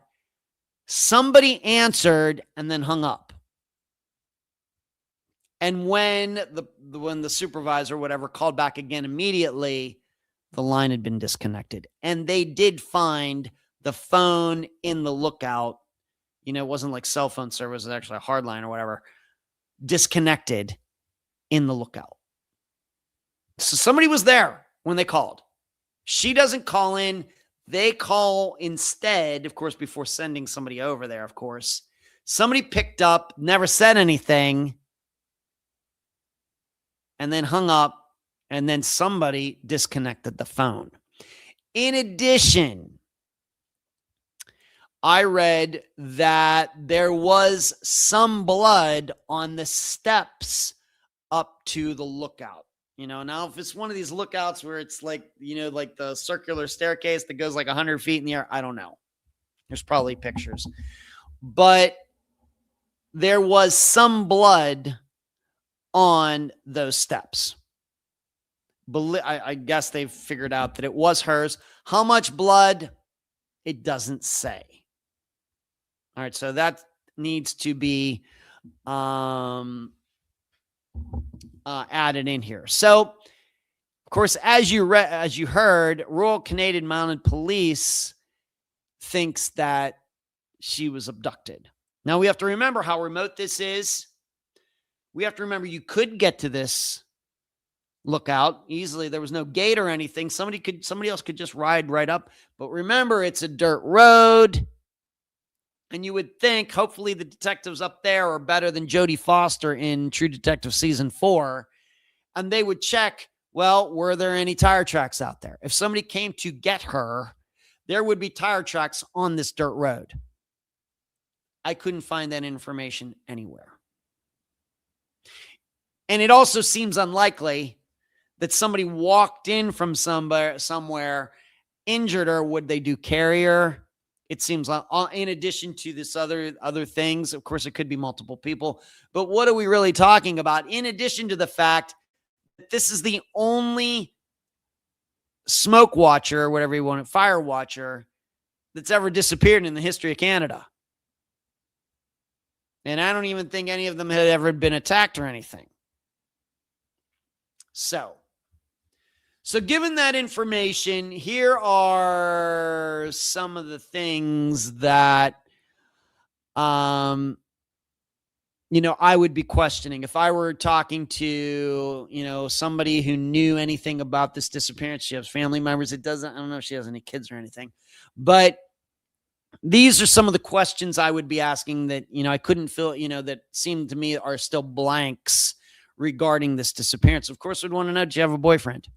Somebody answered and then hung up. And when the supervisor, whatever, called back again immediately, the line had been disconnected. And they did find the phone in the lookout. It wasn't like cell phone service, it was actually a hard line or whatever, disconnected in the lookout. So somebody was there when they called. She doesn't call in. They call instead, of course, before sending somebody over there, of course. Somebody picked up, never said anything, and then hung up, and then somebody disconnected the phone. In addition, I read that there was some blood on the steps up to the lookout. Now if it's one of these lookouts where it's like, like the circular staircase that goes like 100 feet in the air, I don't know. There's probably pictures. But there was some blood on those steps. I guess they've figured out that it was hers. How much blood? It doesn't say. All right, so that needs to be added in here. So, of course, as you heard, Royal Canadian Mounted Police thinks that she was abducted. Now, we have to remember how remote this is. We have to remember you could get to this lookout easily. There was no gate or anything. Somebody else could just ride right up. But remember, it's a dirt road. And you would think, hopefully, the detectives up there are better than Jodie Foster in True Detective Season 4. And they would check, well, were there any tire tracks out there? If somebody came to get her, there would be tire tracks on this dirt road. I couldn't find that information anywhere. And it also seems unlikely that somebody walked in from somewhere, injured her. Would they do carrier? It seems like, in addition to this other things, of course, it could be multiple people. But what are we really talking about? In addition to the fact that this is the only smoke watcher, or whatever you want it, fire watcher, that's ever disappeared in the history of Canada. And I don't even think any of them had ever been attacked or anything. So given that information, here are some of the things that, I would be questioning. If I were talking to, somebody who knew anything about this disappearance, she has family members. I don't know if she has any kids or anything, but these are some of the questions I would be asking that, I couldn't feel, that seemed to me are still blanks regarding this disappearance. Of course, we'd want to know, do you have a boyfriend?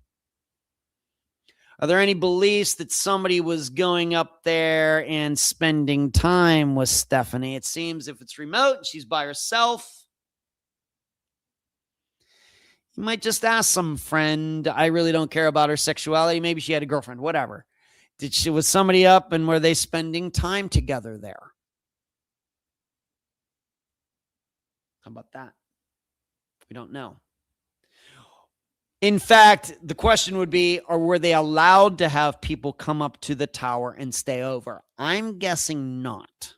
Are there any beliefs that somebody was going up there and spending time with Stephanie? It seems if it's remote, she's by herself. You might just ask some friend, I really don't care about her sexuality. Maybe she had a girlfriend, whatever. Was somebody up and were they spending time together there? How about that? We don't know. In fact, the question would be, or were they allowed to have people come up to the tower and stay over? I'm guessing not.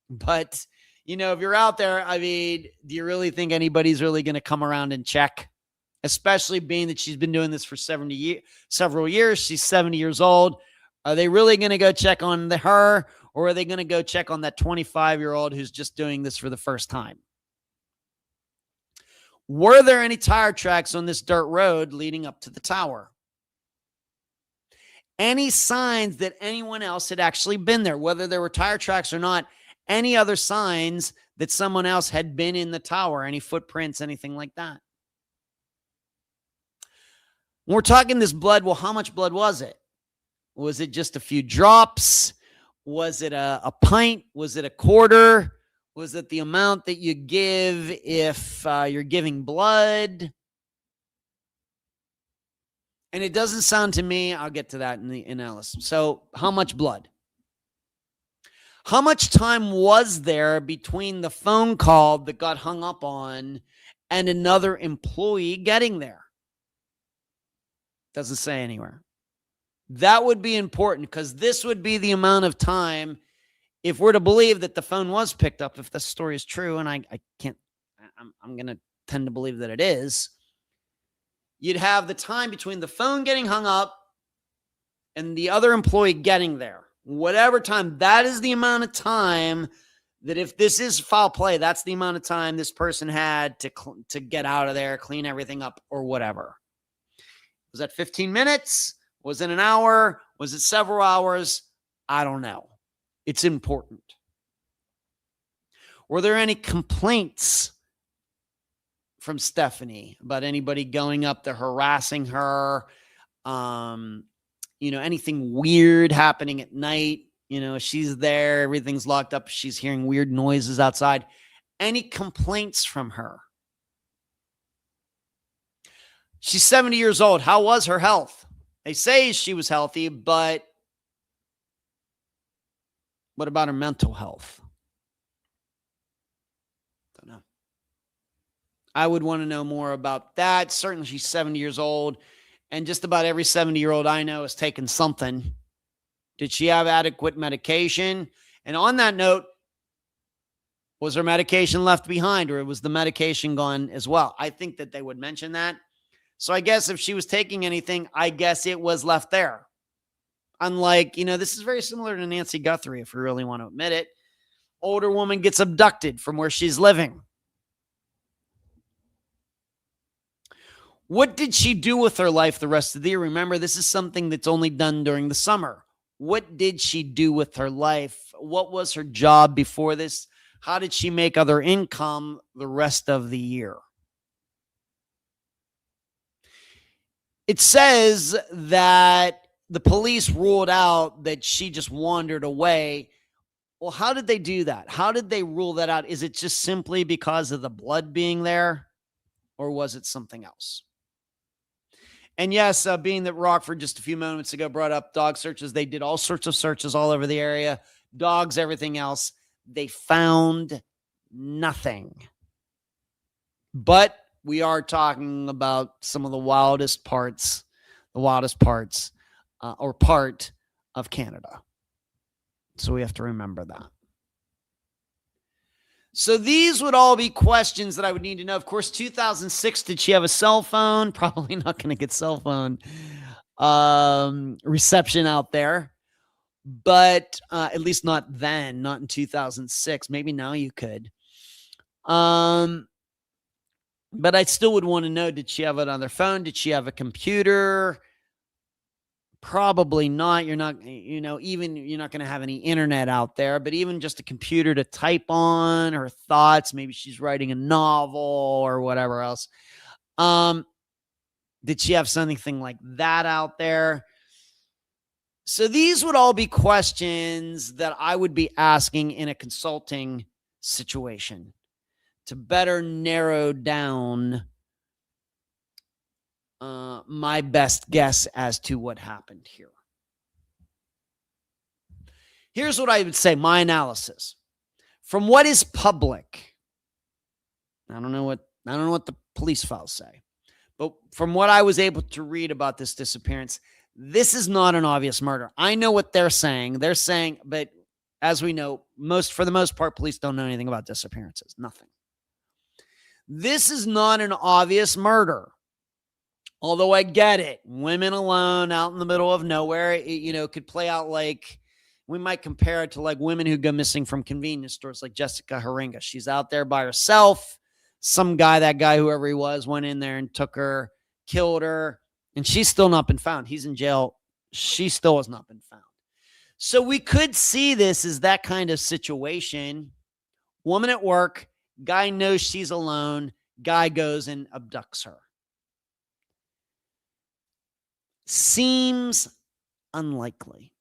But, if you're out there, do you really think anybody's really going to come around and check? Especially being that she's been doing this for several years. She's 70 years old. Are they really going to go check on her, or are they going to go check on that 25-year-old who's just doing this for the first time? Were there any tire tracks on this dirt road leading up to the tower? Any signs that anyone else had actually been there, whether there were tire tracks or not, any other signs that someone else had been in the tower, any footprints, anything like that? When we're talking this blood, well, how much blood was it? Was it just a few drops? Was it a pint? Was it a quarter? Was it the amount that you give if you're giving blood? And it doesn't sound to me, I'll get to that in the analysis. So how much blood? How much time was there between the phone call that got hung up on and another employee getting there? Doesn't say anywhere. That would be important because this would be the amount of time, if we're to believe that the phone was picked up, if the story is true, and I can't, I'm going to tend to believe that it is, you'd have the time between the phone getting hung up and the other employee getting there. Whatever time, that is the amount of time that if this is foul play, that's the amount of time this person had to get out of there, clean everything up, or whatever. Was that 15 minutes? Was it an hour? Was it several hours? I don't know. It's important. Were there any complaints from Stephanie about anybody going up there harassing her? Anything weird happening at night? She's there, everything's locked up. She's hearing weird noises outside. Any complaints from her? She's 70 years old. How was her health? They say she was healthy, but what about her mental health? Don't know. I would want to know more about that. Certainly she's 70 years old, and just about every 70-year-old I know has taken something. Did she have adequate medication? And on that note, was her medication left behind, or was the medication gone as well? I think that they would mention that. So I guess if she was taking anything, I guess it was left there. Unlike, this is very similar to Nancy Guthrie, if we really want to admit it. Older woman gets abducted from where she's living. What did she do with her life the rest of the year? Remember, this is something that's only done during the summer. What did she do with her life? What was her job before this? How did she make other income the rest of the year? It says that the police ruled out that she just wandered away. Well, how did they do that? How did they rule that out? Is it just simply because of the blood being there, or was it something else? And yes, being that Rockford just a few moments ago brought up dog searches, they did all sorts of searches all over the area, dogs, everything else. They found nothing. But we are talking about some of the wildest parts or part of Canada. So we have to remember that. So these would all be questions that I would need to know. Of course, 2006, did she have a cell phone? Probably not going to get cell phone reception out there. But at least not then, not in 2006. Maybe now you could. But I still would want to know, did she have it on their phone? Did she have a computer? Probably not. You're not going to have any internet out there, but even just a computer to type on her thoughts. Maybe she's writing a novel or whatever else. Did she have something like that out there? So these would all be questions that I would be asking in a consulting situation to better narrow down my best guess as to what happened here. Here's what I would say, my analysis. From what is public, I don't know what the police files say, but from what I was able to read about this disappearance, this is not an obvious murder. I know what they're saying. They're saying, but as we know, for the most part, police don't know anything about disappearances. Nothing. This is not an obvious murder. Although I get it. Women alone out in the middle of nowhere, it could play out like, we might compare it to like women who go missing from convenience stores, like Jessica Haringa. She's out there by herself. That guy, whoever he was, went in there and took her, killed her, and she's still not been found. He's in jail. She still has not been found. So we could see this as that kind of situation. Woman at work, guy knows she's alone, guy goes and abducts her. Seems unlikely.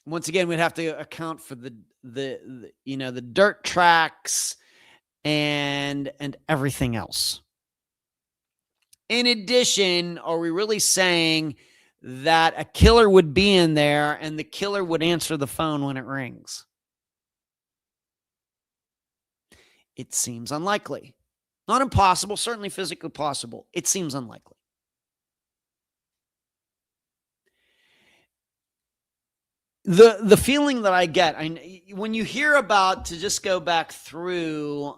Once again, we'd have to account for the dirt tracks and everything else. In addition, are we really saying that a killer would be in there and the killer would answer the phone when it rings? It seems unlikely. Not impossible, certainly physically possible. It seems unlikely. The feeling that I get, when you hear about, to just go back through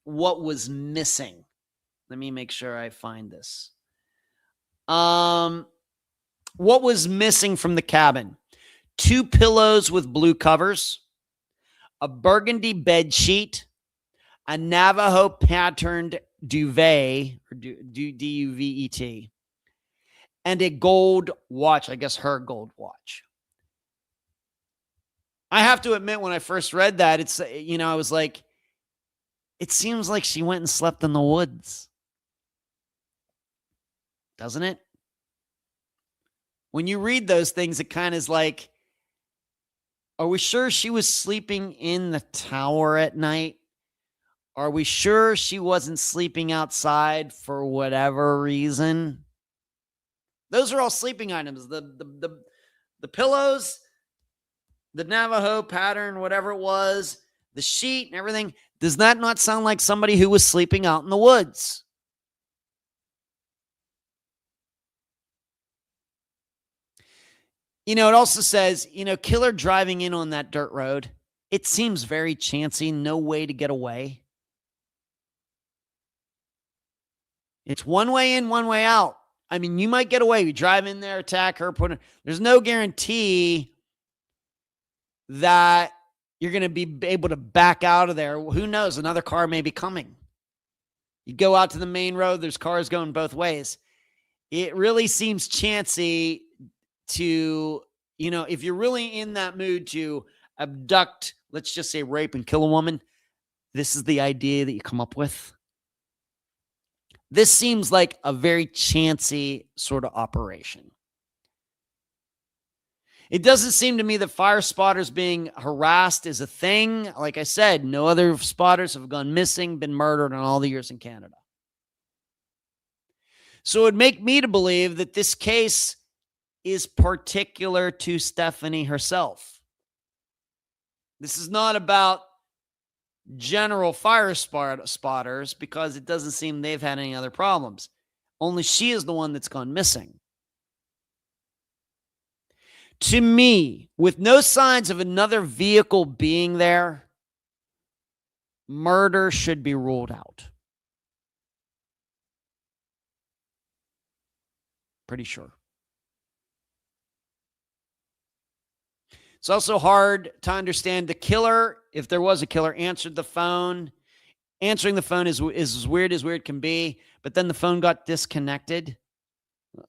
what was missing. Let me make sure I find this. What was missing from the cabin? 2 pillows with blue covers, a burgundy bed sheet, a Navajo patterned duvet, or D-U-V-E-T, and a gold watch. I guess her gold watch. I have to admit, when I first read that, I was like, it seems like she went and slept in the woods. Doesn't it? When you read those things, it kind of is like, are we sure she was sleeping in the tower at night? Are we sure she wasn't sleeping outside for whatever reason? Those are all sleeping items. The pillows, the Navajo pattern, whatever it was, the sheet and everything. Does that not sound like somebody who was sleeping out in the woods? It also says, killer driving in on that dirt road. It seems very chancy, no way to get away. It's one way in, one way out. I mean, you might get away. You drive in there, attack her, there's no guarantee that you're going to be able to back out of there. Who knows? Another car may be coming. You go out to the main road, there's cars going both ways. It really seems chancy to, if you're really in that mood to abduct, let's just say rape and kill a woman, this is the idea that you come up with. This seems like a very chancy sort of operation. It doesn't seem to me that fire spotters being harassed is a thing. Like I said, no other spotters have gone missing, been murdered in all the years in Canada. So it would make me to believe that this case is particular to Stephanie herself. This is not about general fire spotters, because it doesn't seem they've had any other problems. Only she is the one that's gone missing. To me, with no signs of another vehicle being there, murder should be ruled out. Pretty sure. It's also hard to understand the killer, if there was a killer, answered the phone. Answering the phone is as weird can be, but then the phone got disconnected.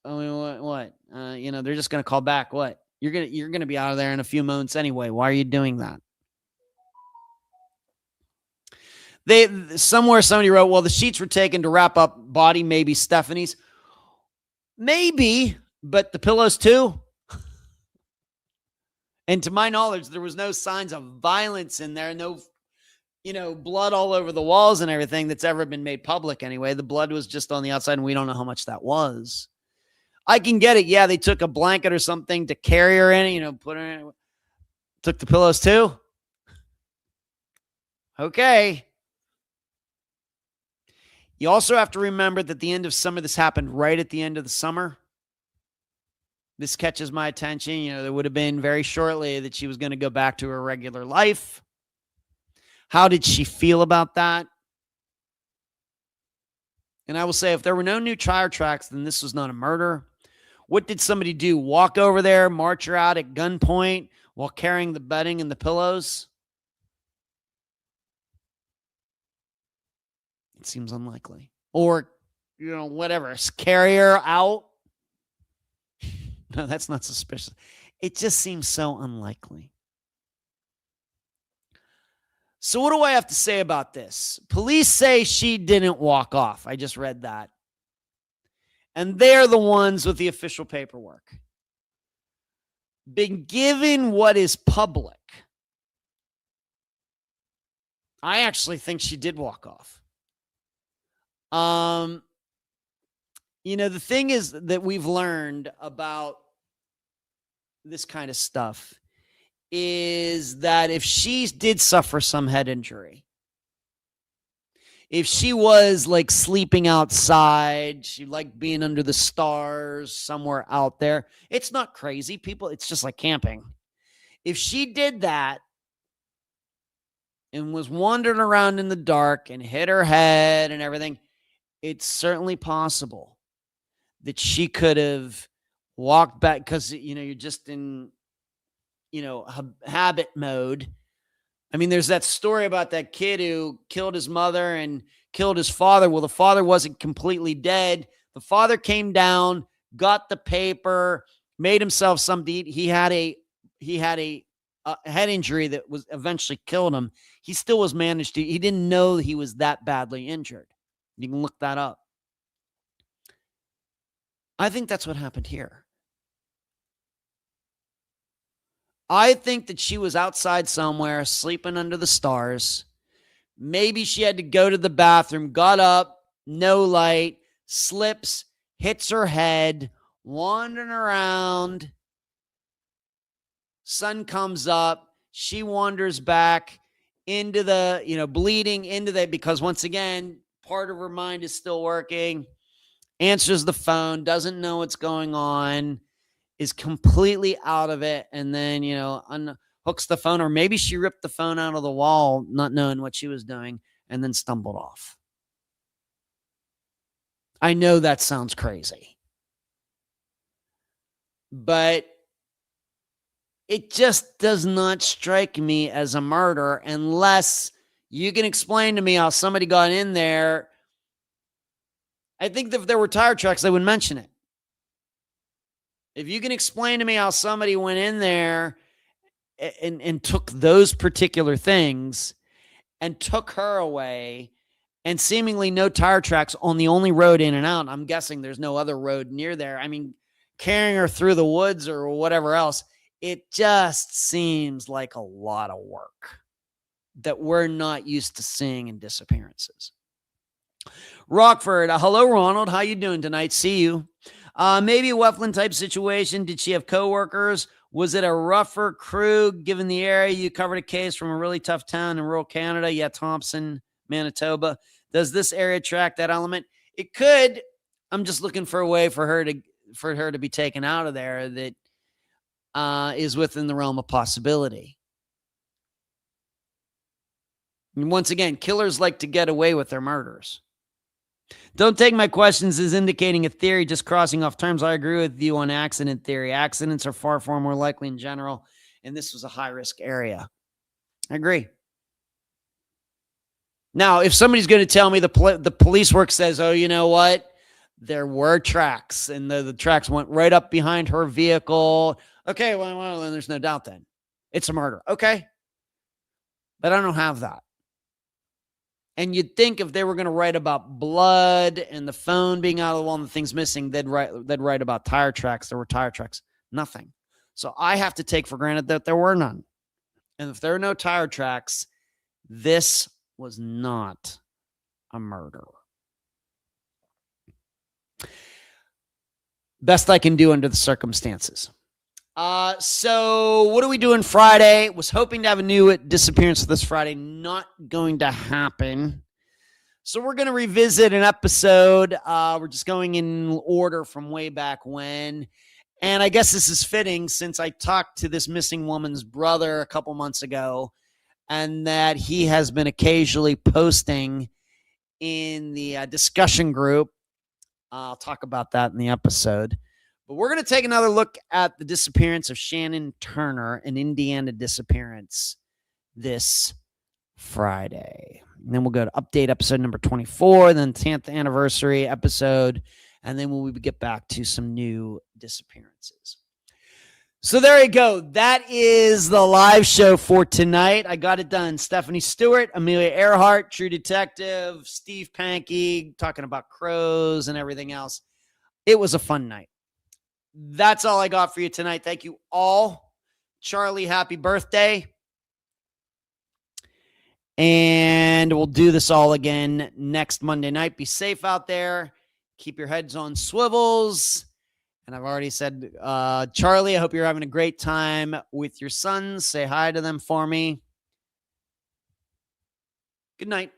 I mean, what? They're just going to call back. What? You're going to be out of there in a few moments anyway. Why are you doing that? Somebody wrote, well, the sheets were taken to wrap up body, maybe Stephanie's. Maybe, but the pillows too. And to my knowledge, there was no signs of violence in there. No, blood all over the walls and everything that's ever been made public anyway. The blood was just on the outside, and we don't know how much that was. I can get it. Yeah, they took a blanket or something to carry her in, put her in. Took the pillows too? Okay. You also have to remember that the end of summer, this happened right at the end of the summer. This catches my attention. There would have been very shortly that she was going to go back to her regular life. How did she feel about that? And I will say, if there were no new tire tracks, then this was not a murder. What did somebody do? Walk over there, march her out at gunpoint while carrying the bedding and the pillows? It seems unlikely. Or, whatever, carry her out. No, that's not suspicious. It just seems so unlikely. So what do I have to say about this? Police say she didn't walk off. I just read that. And they're the ones with the official paperwork. Been given what is public, I actually think she did walk off. The thing is that we've learned about this kind of stuff is that if she did suffer some head injury, if she was like sleeping outside, she liked being under the stars somewhere out there, it's not crazy. People, it's just like camping. If she did that and was wandering around in the dark and hit her head and everything, it's certainly possible that she could have walked back because, you're just in, habit mode. I mean, there's that story about that kid who killed his mother and killed his father. Well, the father wasn't completely dead. The father came down, got the paper, made himself something. He had a head injury that was eventually killed him. He still was managed to. He didn't know he was that badly injured. You can look that up. I think that's what happened here. I think that she was outside somewhere, sleeping under the stars. Maybe she had to go to the bathroom, got up, no light, slips, hits her head, wandering around. Sun comes up. She wanders back into the, bleeding into that, because once again, part of her mind is still working. Answers the phone, doesn't know what's going on, is completely out of it, and then, unhooks the phone, or maybe she ripped the phone out of the wall, not knowing what she was doing, and then stumbled off. I know that sounds crazy, but it just does not strike me as a murder unless you can explain to me how somebody got in there. I think that if there were tire tracks, they would mention it. If you can explain to me how somebody went in there and took those particular things and took her away, and seemingly no tire tracks on the only road in and out, I'm guessing there's no other road near there. I mean, carrying her through the woods or whatever else, it just seems like a lot of work that we're not used to seeing in disappearances. Rockford, hello, Ronald. How you doing tonight? See you. Maybe a Weflin type situation. Did she have coworkers? Was it a rougher crew given the area? You covered a case from a really tough town in rural Canada. Yeah, Thompson, Manitoba. Does this area track that element? It could. I'm just looking for a way for her to be taken out of there that is within the realm of possibility. And once again, killers like to get away with their murders. Don't take my questions as indicating a theory, just crossing off terms. I agree with you on accident theory. Accidents are far, far more likely in general, and this was a high-risk area. I agree. Now, if somebody's going to tell me the police work says, oh, you know what? There were tracks, and the tracks went right up behind her vehicle. Okay, well, then there's no doubt then. It's a murder. Okay. But I don't have that. And you'd think if they were going to write about blood and the phone being out of the wall and the things missing, they'd write about tire tracks. There were tire tracks. Nothing. So I have to take for granted that there were none. And if there are no tire tracks, this was not a murder. Best I can do under the circumstances. So what are we doing Friday? Was hoping to have a new disappearance this Friday. Not going to happen. So we're going to revisit an episode. We're just going in order from way back when. And I guess this is fitting since I talked to this missing woman's brother a couple months ago, and that he has been occasionally posting in the discussion group. I'll talk about that in the episode. But we're going to take another look at the disappearance of Shannon Turner, an Indiana disappearance, this Friday. And then we'll go to update episode number 24, then 10th anniversary episode, and then we'll get back to some new disappearances. So there you go. That is the live show for tonight. I got it done. Stephanie Stewart, Amelia Earhart, True Detective, Steve Pankey, talking about crows and everything else. It was a fun night. That's all I got for you tonight. Thank you all. Charlie, happy birthday. And we'll do this all again next Monday night. Be safe out there. Keep your heads on swivels. And I've already said, Charlie, I hope you're having a great time with your sons. Say hi to them for me. Good night.